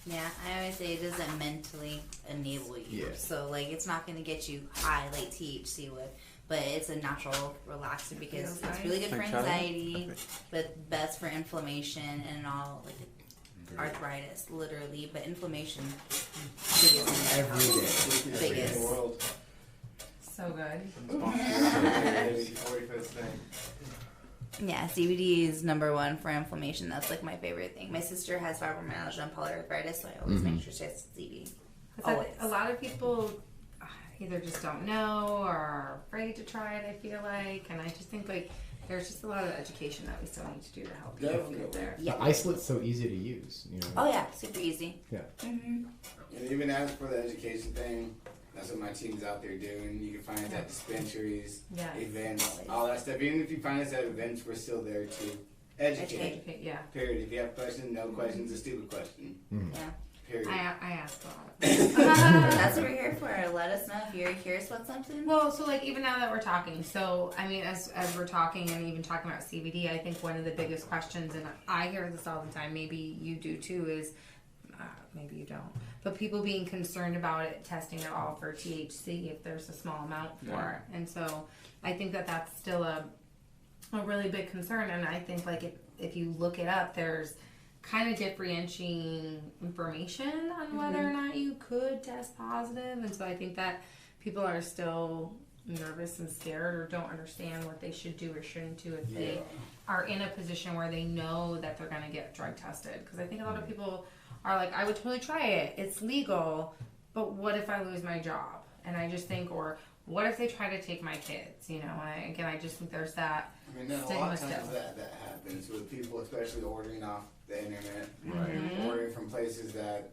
Speaker 3: Yeah, I always say it doesn't mentally enable you.
Speaker 6: Yeah.
Speaker 3: So, like, it's not going to get you high like THC would, but it's a natural relaxer because
Speaker 1: Feels
Speaker 3: it's
Speaker 1: nice.
Speaker 3: really good for
Speaker 7: Like Charlie?
Speaker 3: anxiety, but best for inflammation and all, like arthritis, literally. But inflammation, biggest
Speaker 6: Every day.
Speaker 4: Sleepiest drink in
Speaker 3: Biggest.
Speaker 4: the world.
Speaker 1: So good.
Speaker 4: Wait for this thing.
Speaker 3: Yeah, CBD is number one for inflammation. That's like my favorite thing. My sister has fibromyalgia and polyarthritis, so I always make sure she has CBD. Always.
Speaker 1: A lot of people either just don't know or are afraid to try it, I feel like. And I just think, like, there's just a lot of education that we still need to do to help people
Speaker 4: Definitely.
Speaker 1: get there.
Speaker 3: Yeah.
Speaker 6: The isolate's so easy to use. You know.
Speaker 3: Oh yeah, super easy.
Speaker 6: Yeah.
Speaker 3: Mm-hmm.
Speaker 4: And even as for the education thing, that's what my team's out there doing. You can find us at dispensaries,
Speaker 1: Yeah.
Speaker 4: events, all that stuff. Even if you find us at events, we're still there to educate.
Speaker 1: Educate, yeah.
Speaker 4: Period. If you have questions, no questions, a stupid question.
Speaker 6: Mhm.
Speaker 3: Yeah.
Speaker 4: Period.
Speaker 1: I asked a lot.
Speaker 3: That's what we're here for. Let us know if you're curious about something.
Speaker 1: Well, so like even now that we're talking, so I mean, as we're talking and even talking about CBD, I think one of the biggest questions, and I hear this all the time, maybe you do too, is maybe you don't, but people being concerned about it testing it all for THC if there's a small amount for it, and so I think that that's still a really big concern, and I think like if you look it up, there's kind of differentiating information on whether or not you could test positive, and so I think that people are still nervous and scared or don't understand what they should do or shouldn't do if they are in a position where they know that they're going to get drug tested, because I think a lot of people are like, I would totally try it, it's legal, but what if I lose my job? And I just think, or what if they try to take my kids, you know? And I just think there's that
Speaker 4: I mean, there's a
Speaker 1: stigma
Speaker 4: lot of times
Speaker 1: still.
Speaker 4: that happens with people, especially ordering off the internet,
Speaker 1: Mhm.
Speaker 4: ordering from places that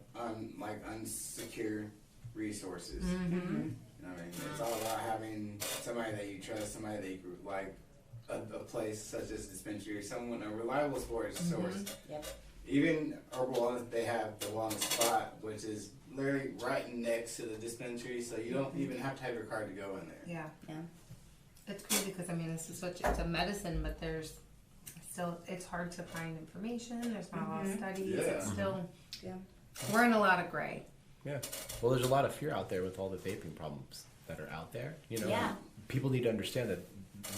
Speaker 4: like unsecure resources.
Speaker 1: Mm-hmm.
Speaker 4: You know what I mean? It's all about having somebody that you trust, somebody that you like, a place such as a dispensary, or someone, a reliable source.
Speaker 3: Yep.
Speaker 4: Even Herbal Wellness, they have the Wellness Spot, which is literally right next to the dispensary, so you don't even have to have your card to go in there.
Speaker 1: Yeah.
Speaker 3: Yeah.
Speaker 1: It's crazy because I mean it's a medicine, but there's still it's hard to find information. There's not a lot of studies.
Speaker 4: Yeah.
Speaker 1: It's still
Speaker 3: Yeah.
Speaker 1: we're in a lot of gray.
Speaker 6: Yeah. Well, there's a lot of fear out there with all the vaping problems that are out there. You know,
Speaker 3: Yeah.
Speaker 6: people need to understand that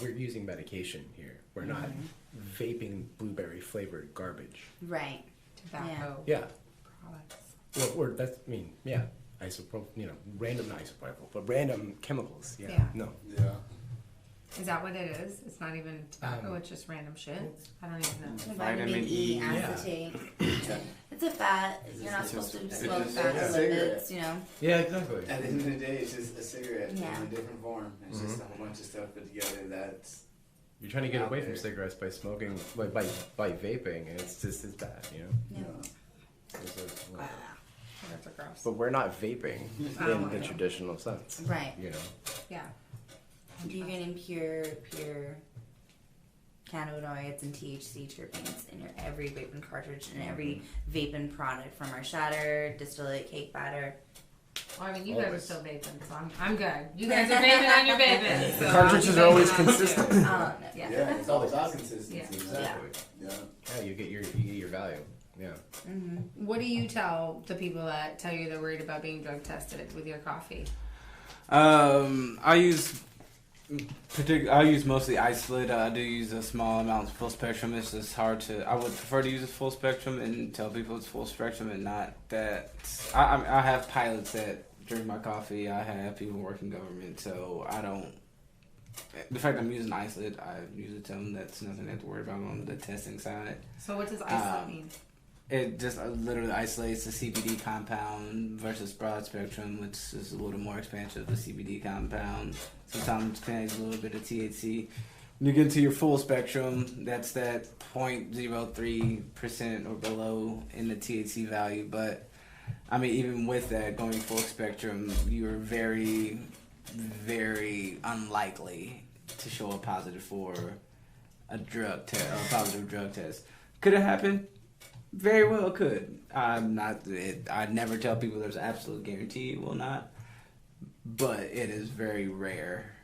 Speaker 6: we're using medication here. We're not vaping blueberry flavored garbage.
Speaker 3: Right.
Speaker 1: Tobacco
Speaker 6: Yeah.
Speaker 1: products.
Speaker 6: Well, or that's random not isopropyl, but random chemicals. Yeah.
Speaker 1: Yeah.
Speaker 6: No.
Speaker 4: Yeah.
Speaker 1: Is that what it is? It's not even tobacco. It's just random shit. I don't even know.
Speaker 3: Vitamin E,
Speaker 6: yeah.
Speaker 3: acetate. It's a fat. You're not supposed to smoke
Speaker 4: just
Speaker 3: fat
Speaker 4: like a
Speaker 3: lipids, you know.
Speaker 6: Yeah, exactly.
Speaker 4: At the end of the day, it's just a cigarette
Speaker 3: Yeah.
Speaker 4: in a different form. It's just a whole bunch of stuff put together that's
Speaker 6: You're trying to get
Speaker 4: out
Speaker 6: away
Speaker 4: there.
Speaker 6: from cigarettes by smoking, like by vaping, and it's just as bad, you know.
Speaker 3: Yeah.
Speaker 1: That's a gross.
Speaker 6: But we're not vaping
Speaker 1: Oh,
Speaker 6: in
Speaker 1: I
Speaker 6: the
Speaker 1: know.
Speaker 6: traditional sense,
Speaker 3: Right.
Speaker 6: you know.
Speaker 1: Yeah.
Speaker 3: You're getting pure cannabinoids and THC terpenes in your every vaping cartridge and every vaping product, from our shatter, distillate, cake batter.
Speaker 1: Well, I mean, you guys are
Speaker 6: Always.
Speaker 1: still vaping, so I'm good. You guys are vaping on your vaping. So
Speaker 6: The cartridges
Speaker 1: I'll
Speaker 6: are
Speaker 1: be
Speaker 6: always
Speaker 1: vaping on too.
Speaker 6: consistent.
Speaker 1: Yeah.
Speaker 4: yeah, it's all about consistency.
Speaker 1: Yeah.
Speaker 6: Exactly.
Speaker 4: Yeah.
Speaker 6: Yeah, you get your value. Yeah.
Speaker 3: Mm-hmm.
Speaker 1: What do you tell the people that tell you they're worried about being drug tested with your coffee?
Speaker 7: I use I use mostly isolate. I do use a small amount of full spectrum. It's just hard to. I would prefer to use a full spectrum and tell people it's full spectrum and not that. I have pilots that drink my coffee. I have people working government, so I don't. The fact I'm using isolate, I usually tell them that's nothing I have to worry about on the testing side.
Speaker 1: So what does isolate mean?
Speaker 7: It just literally isolates the CBD compound versus broad spectrum, which is a little more expansive. The CBD compound sometimes contains a little bit of THC. When you get into your full spectrum, that's that 0.03% or below in the THC value. But I mean, even with that, going full spectrum, you're very, very unlikely to show a positive for a drug test, a positive drug test. Could it happen? Very well could. I'm not. I never tell people there's an absolute guarantee it will not, but it is very rare,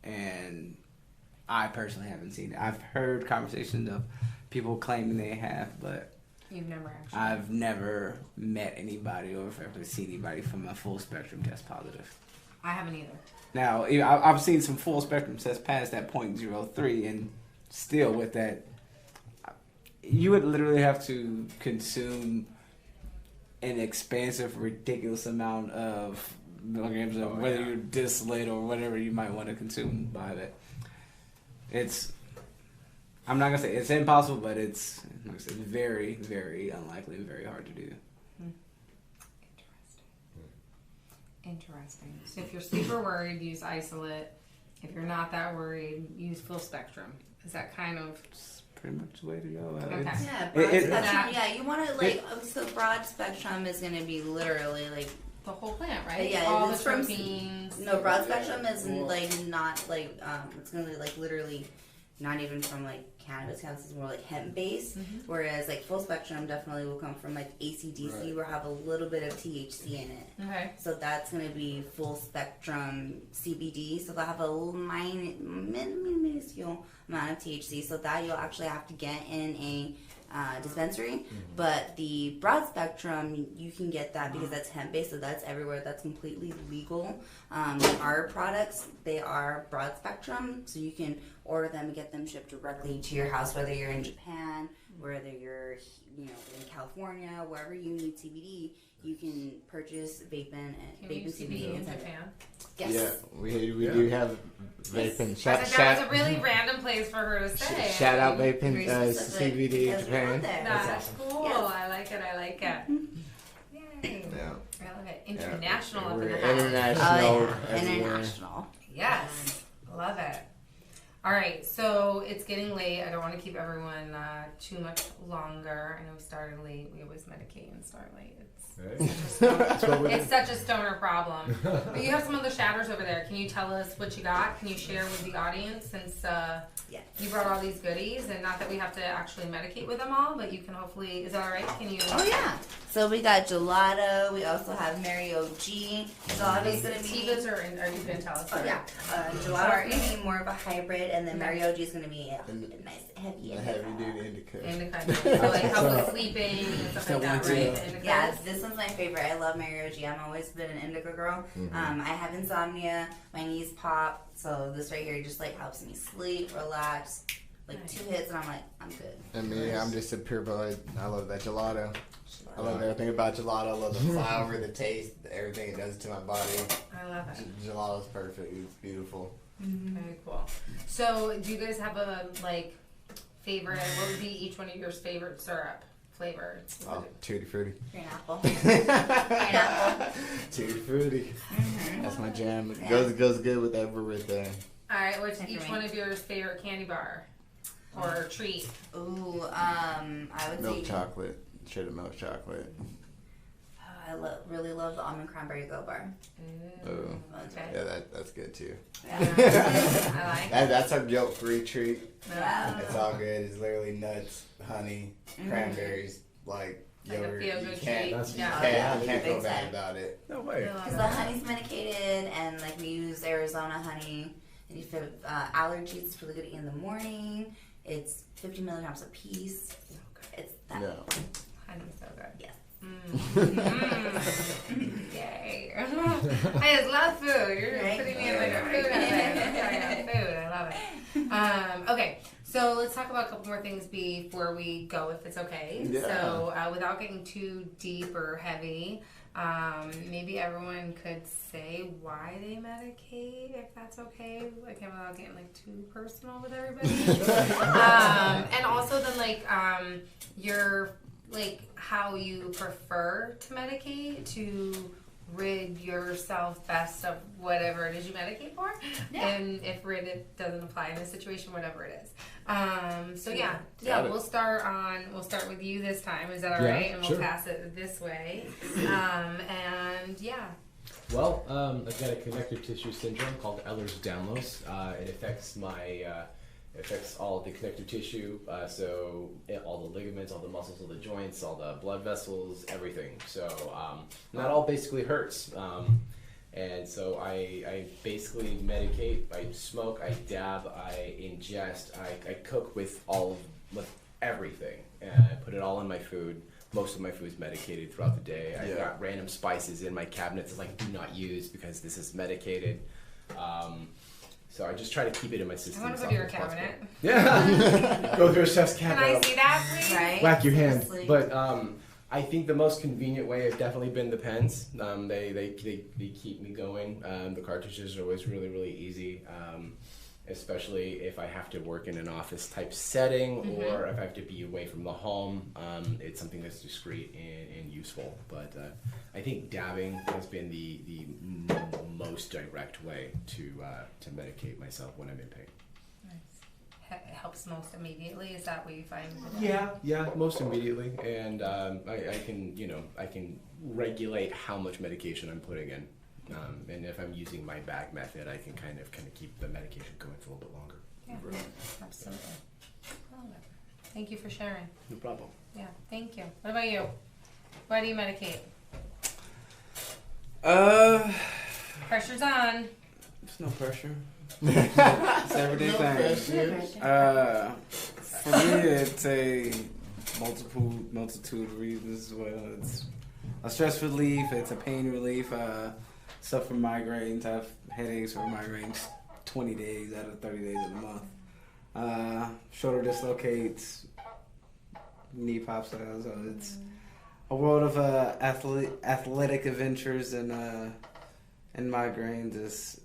Speaker 7: and I personally haven't seen it. I've heard conversations of people claiming they have, but
Speaker 1: You've never actually.
Speaker 7: I've never met anybody or if seen anybody from a full spectrum test positive.
Speaker 1: I haven't either.
Speaker 7: Now, I've seen some full spectrum tests past that 0.03, and still with that. You would literally have to consume an expansive, ridiculous amount of milligrams of whether you're distillate or whatever you might want to consume by that. It's, I'm not gonna say it's impossible, but it's like I said, very, very unlikely and very hard to do.
Speaker 1: Interesting. So if you're super worried, use isolate. If you're not that worried, use full spectrum. Is that kind of
Speaker 7: pretty much the way to go?
Speaker 1: Okay.
Speaker 3: Yeah, broad spectrum. Yeah, you want to like so broad spectrum is going to be literally like
Speaker 1: the whole plant, right?
Speaker 3: Yeah,
Speaker 1: all the
Speaker 3: it's from
Speaker 1: terpenes.
Speaker 3: no broad spectrum is like not like it's going to be like literally not even from like cannabis. Cannabis is more like hemp based, whereas like full spectrum definitely will come from like ACDC, where have a little bit of THC in it.
Speaker 1: Okay.
Speaker 3: So that's going to be full spectrum CBD. So they'll have a little minuscule amount of THC. So that you'll actually have to get in a dispensary. But the broad spectrum, you can get that because that's hemp based. So that's everywhere. That's completely legal. Our products, they are broad spectrum. So you can order them and get them shipped directly to your house, whether you're in Japan, whether you're in California, wherever you need CBD. You can purchase vaping and vaping CBD
Speaker 1: in Japan.
Speaker 3: Yes.
Speaker 4: Yeah, we do have vaping.
Speaker 1: That was a really random place for her to say.
Speaker 4: Shout out vaping
Speaker 3: Because
Speaker 4: CBD in
Speaker 3: we're
Speaker 4: Japan.
Speaker 3: out there.
Speaker 1: That's cool.
Speaker 3: Yes.
Speaker 1: I like it. Yay.
Speaker 4: Yeah.
Speaker 1: I love it. International up in
Speaker 4: We're
Speaker 1: the house.
Speaker 4: international.
Speaker 3: International.
Speaker 1: Yes. Love it. All right, so it's getting late. I don't want to keep everyone too much longer. I know we started late. We always medicate and start late. It's such a stoner problem. But you have some of the shatters over there. Can you tell us what you got? Can you share with the audience since you brought all these goodies? And not that we have to actually medicate with them all, but you can hopefully, is that all right? Can you?
Speaker 3: Oh, yeah. So we got gelato. We also have MS.G. Gelato is going to be...
Speaker 1: Sativas are you going to tell us?
Speaker 3: Oh, yeah. Gelato is going to be more of a hybrid, and then MS.G is going to be a nice, heavy
Speaker 4: duty indica.
Speaker 1: Indica. So like help with sleeping and stuff like that, right? Indica.
Speaker 3: Yeah, this one's my favorite. I love MS.G. I've always been an indica girl. I have insomnia. My knees pop. So this right here just like helps me sleep, relax. Like 2 hits and I'm like, I'm good.
Speaker 4: And me, I'm just a pure blood. I love that gelato. I love everything about gelato. I love the flour, the taste, everything it does to my body.
Speaker 1: I love it.
Speaker 4: Gelato's perfect. It's beautiful.
Speaker 1: Very cool. So, do you guys have a favorite? What would be each one of your favorite syrup flavors?
Speaker 4: Oh, Tutti Frutti.
Speaker 3: Green apple.
Speaker 4: Green apple. Tutti Frutti. That's my jam. It goes good with that with there.
Speaker 1: All right. What's each one of your favorite candy bar or treat?
Speaker 3: Ooh, I would say
Speaker 4: milk chocolate. Shredded milk chocolate.
Speaker 3: I really love the almond cranberry go bar.
Speaker 4: Oh,
Speaker 1: okay.
Speaker 4: Yeah, that's good too.
Speaker 3: Yeah.
Speaker 1: I like it.
Speaker 4: That's our guilt-free treat.
Speaker 3: Yeah.
Speaker 4: It's all good. It's literally nuts, honey, cranberries, like yogurt.
Speaker 1: a feel-good
Speaker 4: You can't,
Speaker 1: treat.
Speaker 4: you
Speaker 1: Yeah.
Speaker 4: can't go
Speaker 3: Big
Speaker 4: bad
Speaker 3: time.
Speaker 4: about it.
Speaker 6: No way.
Speaker 3: Because the honey's medicated, and like we use Arizona honey. And if you have allergies, it's really good to eat in the morning. It's 50 milligrams a piece. It's that.
Speaker 4: Yeah.
Speaker 1: Honey's so good.
Speaker 3: Yes.
Speaker 1: Yay. I just love food. You're
Speaker 3: Right.
Speaker 1: putting me in like a food heaven. I'm talking about food. I love it. Okay, so let's talk about a couple more things before we go, if it's okay.
Speaker 6: Yeah.
Speaker 1: So without getting too deep or heavy, maybe everyone could say why they medicate, if that's okay. Again, without getting like too personal with everybody. And also then your how you prefer to medicate to rid yourself best of whatever it is you medicate for.
Speaker 3: Yeah.
Speaker 1: And if rid it doesn't apply in this situation, whatever it is.
Speaker 6: Got it.
Speaker 1: We'll start with you this time. Is that all
Speaker 6: Yeah,
Speaker 1: right? And we'll
Speaker 6: sure.
Speaker 1: pass it this way. And yeah.
Speaker 6: Well, I've got a connective tissue syndrome called Ehlers-Danlos. It affects affects all the connective tissue, so all the ligaments, all the muscles, all the joints, all the blood vessels, everything. So that all basically hurts. And so I basically medicate, I smoke, I dab, I ingest, I cook with everything. And I put it all in my food. Most of my food's medicated throughout the day. I've got random spices in my cabinets that do not use because this is medicated. So I just try to keep it in my system.
Speaker 1: I want
Speaker 6: as
Speaker 1: to go to your
Speaker 6: often as possible.
Speaker 1: cabinet.
Speaker 6: Yeah. Go through a chef's
Speaker 1: Can
Speaker 6: cabinet.
Speaker 1: I see that, please?
Speaker 3: Right.
Speaker 6: Whack your hand.
Speaker 3: Seriously.
Speaker 6: But I think the most convenient way has definitely been the pens. They keep me going. The cartridges are always really, really easy. Especially if I have to work in an office type setting or if I have to be away from the home. It's something that's discreet and useful. But I think dabbing has been the most direct way to medicate myself when I'm in pain.
Speaker 1: Nice. It helps most immediately. Is that what you find?
Speaker 6: Yeah, most immediately, and I can regulate how much medication I'm putting in. And if I'm using my bag method, I can kind of keep the medication going for a little bit longer.
Speaker 1: Yeah, absolutely. Well, thank you for sharing.
Speaker 6: No problem.
Speaker 1: Yeah, thank you. What about you? Why do you medicate? Pressure's on.
Speaker 7: There's no pressure. It's everyday thing. For me, it's a multitude of reasons as well. It's a stress relief. It's a pain relief. Suffer from migraines. I have headaches or migraines 20 days out of 30 days of the month. Shoulder dislocates, knee pops out. So it's a world of athletic adventures and migraines is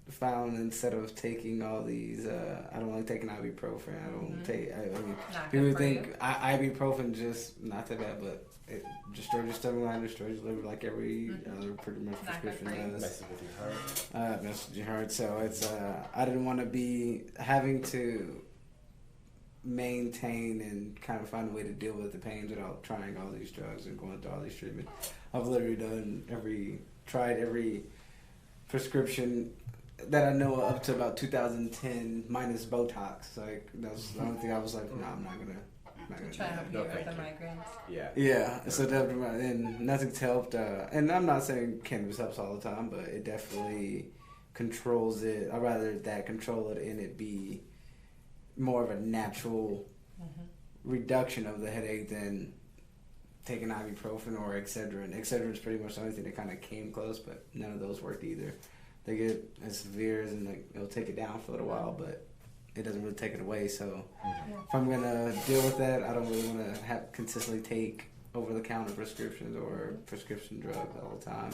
Speaker 7: found instead of taking all these. I don't like taking ibuprofen. I don't take. I mean,
Speaker 1: Not
Speaker 7: people
Speaker 1: good for
Speaker 7: think
Speaker 1: you.
Speaker 7: ibuprofen just not that bad, but it destroys your stomach line, destroys your liver, like every other pretty much
Speaker 1: Not good
Speaker 7: prescription
Speaker 1: for you.
Speaker 7: does.
Speaker 6: Messes with your heart.
Speaker 7: Messes with your heart. So it's I didn't want to be having to maintain and kind of find a way to deal with the pains without trying all these drugs and going through all these treatments. I've literally tried every prescription that I know up to about 2010 minus Botox. Like that's the only thing I was like, no, I'm not gonna
Speaker 1: Try to
Speaker 7: do
Speaker 1: help
Speaker 7: that.
Speaker 1: you with the migraines.
Speaker 6: Yeah.
Speaker 7: Yeah, so that and nothing's helped. And I'm not saying cannabis helps all the time, but it definitely controls it. I'd rather that control it and it be more of a natural reduction of the headache than taking ibuprofen or Excedrin. Excedrin is pretty much the only thing that kind of came close, but none of those worked either. They get as severe as it'll take it down for a little while, but it doesn't really take it away. So if I'm gonna deal with that, I don't really want to have consistently take over-the-counter prescriptions or prescription drugs all the time.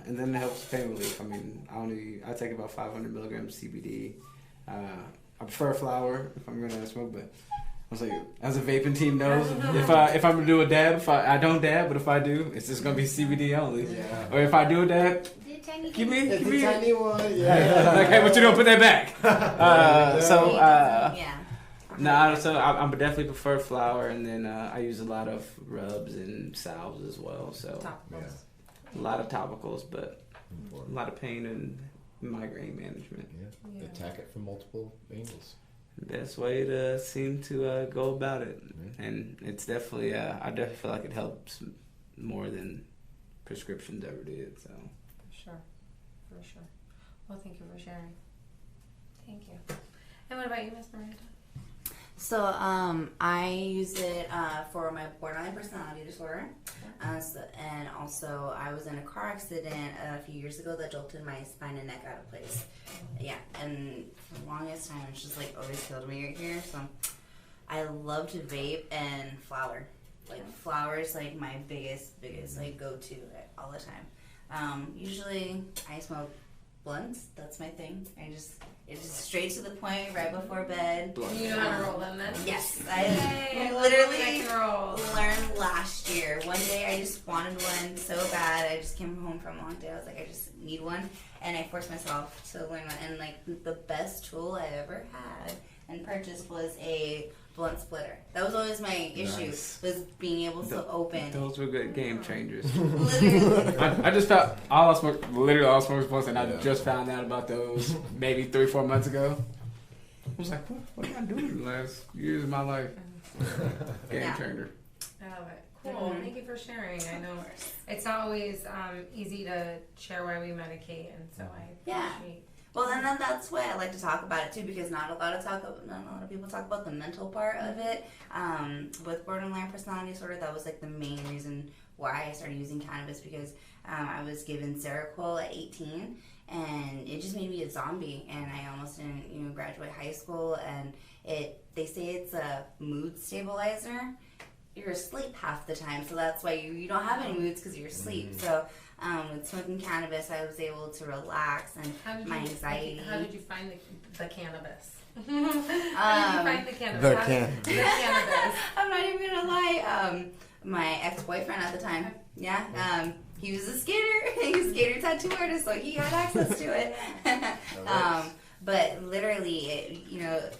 Speaker 7: And then it helps pain relief. I mean, I take about 500 milligrams CBD. I prefer flower if I'm gonna smoke, but I was like, as a vaping team knows, if I'm gonna do a dab, I don't dab, but if I do, it's just gonna be CBD only.
Speaker 6: Yeah.
Speaker 7: Or if I do a dab, give me.
Speaker 4: It's a tiny one. Yeah.
Speaker 7: Like, hey, but you don't put that back.
Speaker 3: Yeah.
Speaker 7: So I definitely prefer flour, and then I use a lot of rubs and salves as well. So
Speaker 1: Topicals.
Speaker 7: a lot of topicals, but a lot of pain and migraine management.
Speaker 6: Yeah. Attack it from multiple angles.
Speaker 7: Best way to seem to go about it, and it's definitely I definitely feel like it helps more than prescriptions ever did. So
Speaker 1: For sure. Well, thank you for sharing. Thank you. And what about you, Miss Miranda?
Speaker 3: So I use it for my borderline personality disorder. And also I was in a car accident a few years ago that jolted my spine and neck out of place. Yeah, and for the longest time it's just like always killed me right here. So I love to vape and flower. Like flower is like my biggest like go-to all the time. Usually I smoke blunts. That's my thing. It's just straight to the point right before bed.
Speaker 1: You know how to roll them then?
Speaker 3: Yes,
Speaker 1: Yay,
Speaker 3: I literally
Speaker 1: roll.
Speaker 3: learned last year. One day I just wanted one so bad. I just came home from a long day. I was like, I just need one, and I forced myself to learn one. And like the best tool I ever had and purchased was a blunt splitter. That was always my issue, was being able to open.
Speaker 7: Those were good game changers.
Speaker 3: Literally.
Speaker 7: I just found all I smoked was blunts, and I just found out about those maybe 3-4 months ago. I was like, what did I do in the last years of my life? Game changer.
Speaker 1: I love it. Cool. Thank you for sharing. I know it's not always easy to share why we medicate, and so I appreciate.
Speaker 3: Well, and then that's why I like to talk about it too, because not a lot of people talk about the mental part of it. With borderline personality disorder, that was like the main reason why I started using cannabis, because I was given Seroquel at 18, and it just made me a zombie, and I almost didn't graduate high school. And they say it's a mood stabilizer. You're asleep half the time, so that's why you don't have any moods, because you're asleep. So with smoking cannabis, I was able to relax and my anxiety.
Speaker 1: How did you find the cannabis? How did you find the cannabis? The cannabis.
Speaker 3: I'm not even gonna lie. My ex-boyfriend at the time, he was a skater. He was a skater tattoo artist, so he had access to it. But literally,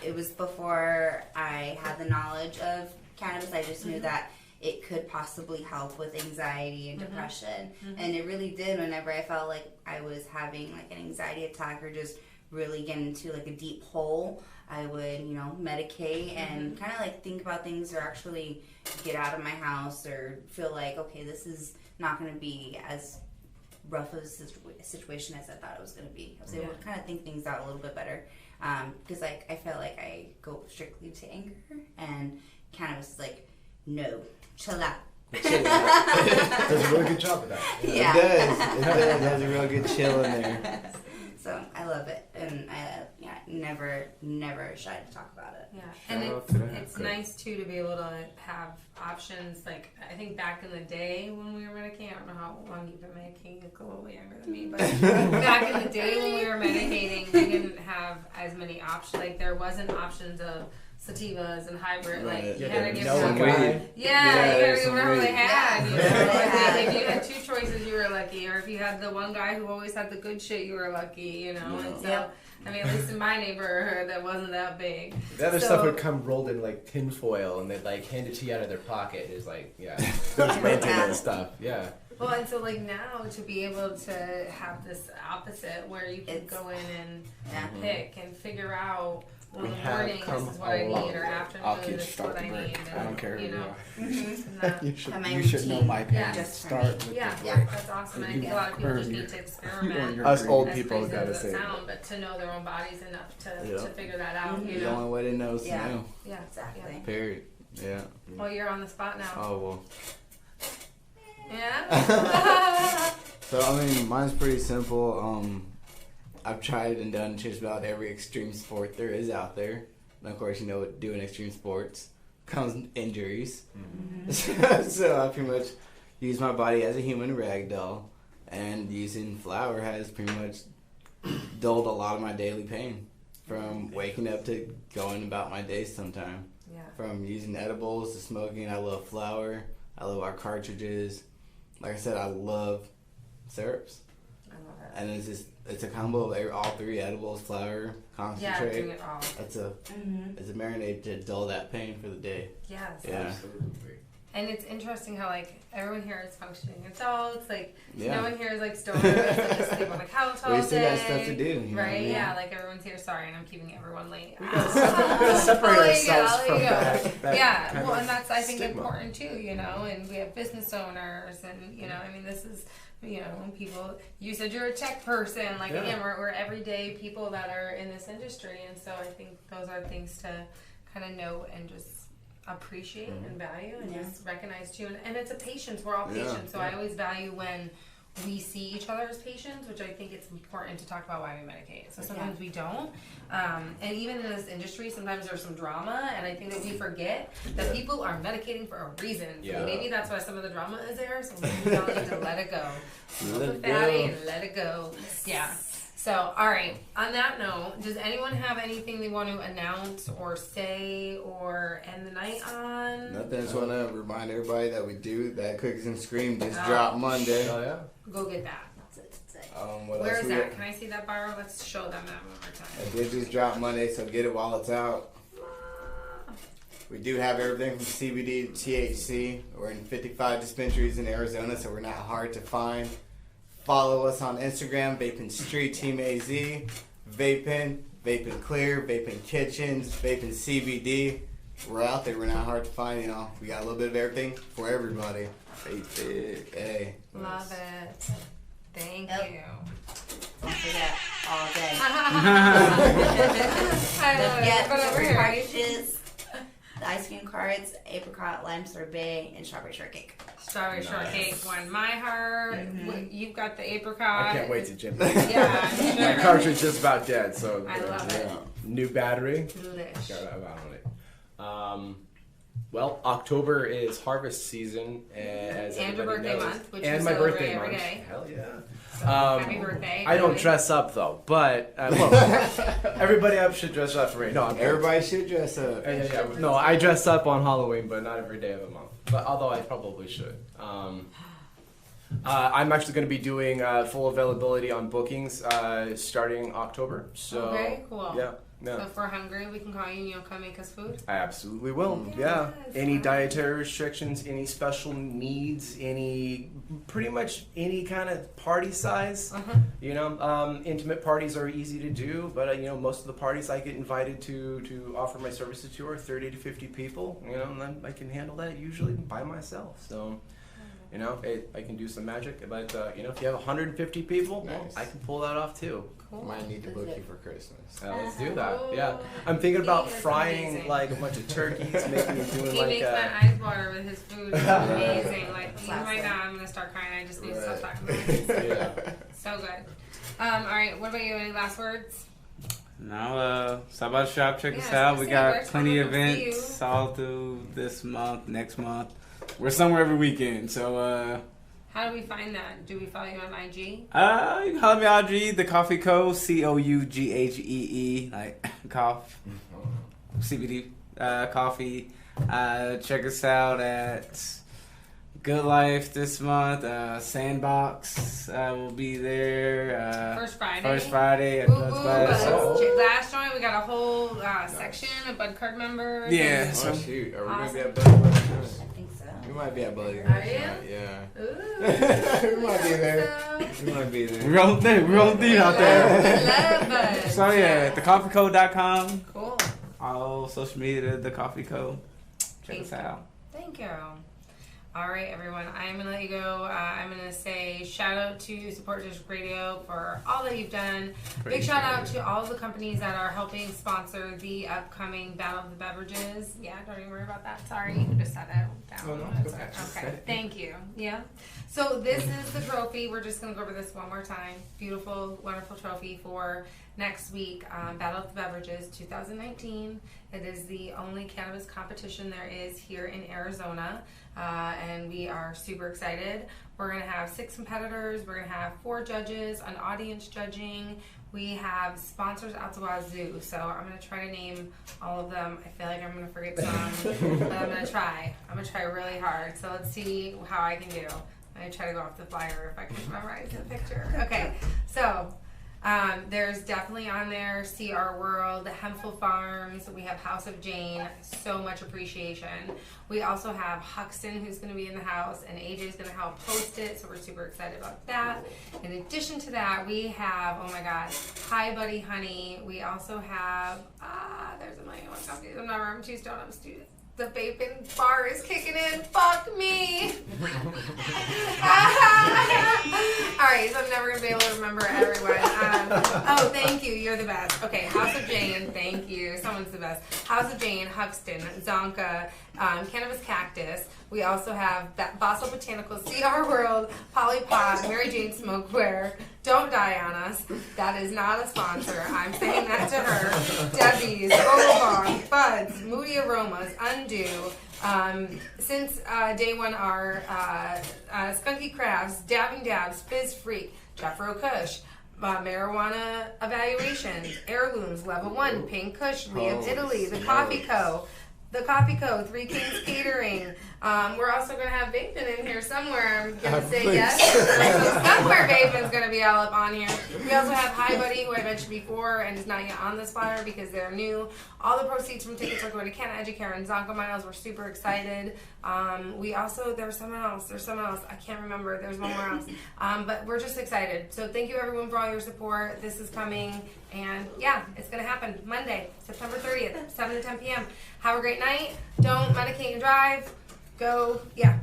Speaker 3: it was before I had the knowledge of cannabis. I just knew that it could possibly help with anxiety and depression. And it really did. Whenever I felt like I was having like an anxiety attack or just really getting into like a deep hole, I would, medicate and kind of like think about things, or actually get out of my house, or feel like, okay, this is not going to be as rough of a situation as I thought it was going to be. I was able to kind of think things out a little bit better, because like I felt like I go strictly to anger, and cannabis is like, no, chill out.
Speaker 8: Does a really good job of that.
Speaker 3: Yeah.
Speaker 4: It does. It has a real good chill in there.
Speaker 3: So I love it, and I never shy to talk about it.
Speaker 1: Yeah, and it's nice too to be able to have options. Like I think back in the day when we were medicating, I don't know how long you've been medicating. You're a little younger than me, but back in the day when we were medicating, we didn't have as many options. Like there wasn't options of sativas and hybrid.
Speaker 4: Right.
Speaker 1: Like you had to give
Speaker 4: some
Speaker 1: them.
Speaker 4: weed.
Speaker 1: Yeah, you gotta
Speaker 4: some
Speaker 1: whatever
Speaker 4: weed.
Speaker 1: they had. You know?
Speaker 3: Yeah.
Speaker 1: If you had two choices, you were lucky. Or if you had the one guy who always had the good shit, you were lucky. You know, and so. I mean, at least in my neighborhood, that wasn't that big.
Speaker 8: The other stuff would come rolled in like tin foil, and they'd like hand it to you out of their pocket. It's like, mint and stuff. Yeah.
Speaker 1: Well, and so like now to be able to have this opposite where you can go in and pick and figure out, well, in the morning this is what I need, or afternoon this is what I need.
Speaker 7: I don't care.
Speaker 1: You know,
Speaker 7: You should know my opinion.
Speaker 3: Just
Speaker 7: Start with
Speaker 1: yeah,
Speaker 7: the break.
Speaker 1: that's awesome. And I think a lot of people just need to experiment.
Speaker 8: Us old
Speaker 1: As
Speaker 8: people
Speaker 1: crazy
Speaker 8: gotta
Speaker 1: as it
Speaker 8: say.
Speaker 1: sound, but to know their own bodies enough to figure that out. You
Speaker 4: The
Speaker 1: know,
Speaker 4: only way to know is to
Speaker 3: Yeah.
Speaker 4: know.
Speaker 1: yeah,
Speaker 3: Exactly.
Speaker 4: Period. Yeah.
Speaker 1: Well, you're on the spot now.
Speaker 4: Oh well.
Speaker 1: Yeah.
Speaker 4: So I mean, mine's pretty simple. I've tried and done just about every extreme sport there is out there. And of course, doing extreme sports comes injuries. So I pretty much use my body as a human rag doll, and using flour has pretty much dulled a lot of my daily pain, from waking up to going about my day sometime.
Speaker 1: Yeah.
Speaker 4: From using edibles to smoking, I love flour. I love our cartridges. Like I said, I love syrups.
Speaker 1: I love it.
Speaker 4: And it's a combo of all three: edibles, flour,
Speaker 1: Yeah,
Speaker 4: concentrate.
Speaker 1: doing it all.
Speaker 4: It's a marinade to dull that pain for the day.
Speaker 1: Yes.
Speaker 4: Yeah.
Speaker 1: And it's interesting how like everyone here is functioning adults. Like
Speaker 4: Yeah.
Speaker 1: no one here is like stoners that just sleep on the couch all
Speaker 4: We
Speaker 1: day.
Speaker 4: still got stuff to do. You know what I
Speaker 1: Right?
Speaker 4: mean?
Speaker 1: Yeah. Like everyone's here. Sorry, and I'm keeping everyone late.
Speaker 8: We gotta separate ourselves from that
Speaker 1: Yeah.
Speaker 8: kind
Speaker 1: Well,
Speaker 8: of
Speaker 1: and that's I think
Speaker 8: stigma.
Speaker 1: important too. And we have business owners, and I mean this is. People. You said you're a tech person. Like again, we're everyday people that are in this industry, and so I think those are things to kind of note and just appreciate and value and just recognize too. And it's a patience. We're all patients. So I always value when we see each other as patients, which I think it's important to talk about why we medicate. So sometimes we don't. And even in this industry, sometimes there's some drama, and I think that we forget that people are medicating for a reason. So maybe that's why some of the drama is there. So maybe we all need to let it go. Let it fatty and let it go. Yeah. So, all right. On that note, does anyone have anything they want to announce or say or end the night on?
Speaker 4: Nothing. Just want to remind everybody that we do that Cookies and Scream just dropped Monday.
Speaker 2: Oh yeah.
Speaker 1: Go get that.
Speaker 4: What
Speaker 1: Where
Speaker 4: else
Speaker 1: is
Speaker 4: we
Speaker 1: that?
Speaker 4: got?
Speaker 1: Can I see that bar? Let's show them that one more time.
Speaker 4: It did just drop Monday, so get it while it's out. We do have everything from CBD to THC. We're in 55 dispensaries in Arizona, so we're not hard to find. Follow us on Instagram, Vaping Street Team AZ, Vaping Clear, Vaping Kitchens, Vaping CBD. We're out there. We're not hard to find. You know, we got a little bit of everything for everybody. Hey.
Speaker 1: Love it. Thank you.
Speaker 3: Don't forget all day.
Speaker 1: I love it. But over here, right?
Speaker 3: Cartridges, the ice cream carts, apricot, lime sorbet, and strawberry shortcake.
Speaker 1: Strawberry shortcake won my heart. You've got the apricot.
Speaker 8: I can't wait to gym.
Speaker 1: Yeah.
Speaker 8: My cartridge is just about dead, so
Speaker 1: I love it.
Speaker 8: new battery.
Speaker 1: Delish.
Speaker 8: Got about on it. Well, October is harvest season, as
Speaker 1: And your
Speaker 8: everybody
Speaker 1: birthday
Speaker 8: knows.
Speaker 1: month, which
Speaker 8: and
Speaker 1: we
Speaker 8: my
Speaker 1: celebrate
Speaker 8: birthday
Speaker 1: every
Speaker 8: month.
Speaker 1: day.
Speaker 8: Hell yeah!
Speaker 1: So, happy birthday.
Speaker 8: I don't
Speaker 1: early.
Speaker 8: dress up though, but everybody else should dress up for me. No, I'm
Speaker 4: Everybody should dress up.
Speaker 8: yeah. No, I dress up on Halloween, but not every day of the month. But although I probably should. I'm actually going to be doing full availability on bookings starting October. So
Speaker 1: Okay, cool.
Speaker 8: Yeah.
Speaker 1: So if we're hungry, we can call you and you'll come make us food?
Speaker 8: I absolutely will.
Speaker 1: Yes.
Speaker 8: Any dietary restrictions, any special needs, pretty much any kind of party size. You know, intimate parties are easy to do, but most of the parties I get invited to offer my services to are 30 to 50 people. You know, and then I can handle that usually by myself. So. You know, I can do some magic, but if you have 150 people, well, I can pull that off too.
Speaker 1: Cool.
Speaker 4: Might need to book you for Christmas.
Speaker 8: Let's do that. Yeah, I'm thinking about
Speaker 1: He is
Speaker 8: frying
Speaker 1: amazing.
Speaker 8: like a bunch of turkeys, making it doing
Speaker 1: He
Speaker 8: like
Speaker 1: makes my eyes water with his food. It's amazing. Like, right now I'm going to start crying. I just need to stop talking about it.
Speaker 8: yeah.
Speaker 1: So good. All right, what about you? Any last words?
Speaker 7: No, stop by the shop, check
Speaker 1: Yeah,
Speaker 7: us
Speaker 1: I was
Speaker 7: out.
Speaker 1: gonna
Speaker 7: We
Speaker 1: say,
Speaker 7: got
Speaker 1: where's
Speaker 7: plenty of
Speaker 1: someone to see
Speaker 7: events all through this month, next month. We're somewhere every weekend, so
Speaker 1: How do we find that? Do we follow you on IG?
Speaker 7: you can follow me on IG, the Coffee Co, COUGHEE, like cough, CBD coffee. Check us out at Good Life this month. Sandbox will be there.
Speaker 1: First Friday.
Speaker 7: First Friday at
Speaker 1: Ooh,
Speaker 7: Blood Splash.
Speaker 1: last joint, we got a whole section of Bud Card members.
Speaker 7: Yeah.
Speaker 4: Oh shoot, are we gonna be at
Speaker 3: I
Speaker 4: Buddy?
Speaker 3: think so.
Speaker 4: We might be at Buddy.
Speaker 1: Are you?
Speaker 4: Yeah.
Speaker 1: Ooh.
Speaker 4: We might be there. We might be there.
Speaker 7: We're on deep out there.
Speaker 1: Love Bud.
Speaker 7: So yeah, thecoffeeco.com.
Speaker 1: Cool.
Speaker 7: All social media, The Coffee Co. Check us
Speaker 1: Thank you.
Speaker 7: out.
Speaker 1: Thank you. All right, everyone. I'm going to let you go. I'm going to say shout out to Support District Radio for all that you've done. Big shout out to all of the companies that are helping sponsor the upcoming Battle of the Beverages. Yeah, don't even worry about that. Sorry, you can just set it down.
Speaker 8: Oh, no,
Speaker 1: That's
Speaker 8: okay.
Speaker 1: okay. Thank you. Yeah. So this is the trophy. We're just going to go over this one more time. Beautiful, wonderful trophy for next week, Battle of the Beverages 2019. It is the only cannabis competition there is here in Arizona, and we are super excited. We're going to have 6 competitors. We're going to have 4 judges, an audience judging. We have sponsors out the wazoo, so I'm going to try to name all of them. I feel like I'm going to forget some, but I'm going to try. I'm going to try really hard, so let's see how I can do. I'm going to try to go off the flyer if I can memorize the picture. Okay, so... there's definitely on there CR World, Hempful Farms, we have House of Jane, so much appreciation. We also have Huxton who's going to be in the house, and AJ's going to help host it, so we're super excited about that. In addition to that, we have, oh my god, Hi Buddy Honey. We also have, there's a million one companies, I'm too stoned, I'm stupid. The vaping bar is kicking in. Fuck me. Alright, so I'm never going to be able to remember everyone. Oh, thank you. You're the best. Okay, House of Jane. Thank you. Someone's the best. House of Jane, Huxton, Zonka, Cannabis Cactus. We also have that Boston Botanicals, CR World, Polypod, Mary Jane Smokeware. Don't die on us. That is not a sponsor. I'm saying that to her. Debbie's, Bobon, Buds, Moody Aromas, Undo. Since day one are Skunky Crafts, Dabbing Dabs, Fizz Freak, Jeffro Kush, Marijuana Evaluations, Heirlooms, Level 1, Pink Kush, Lee of Italy, The Coffee Co., Three Kings Catering. We're also going to have Bateman in here somewhere. I'm going to say yes. Somewhere Bateman's going to be all up on here. We also have Hi Buddy, who I mentioned before and is not yet on this flyer because they're new. All the proceeds from tickets are going to Canada Educare and Zonka Miles. We're super excited. We also, there's someone else. I can't remember. There's one more else. But we're just excited. So thank you everyone for all your support. This is coming. And yeah, it's going to happen Monday, September 30th, 7 to 10 p.m. Have a great night. Don't medicate and drive. Go, yeah.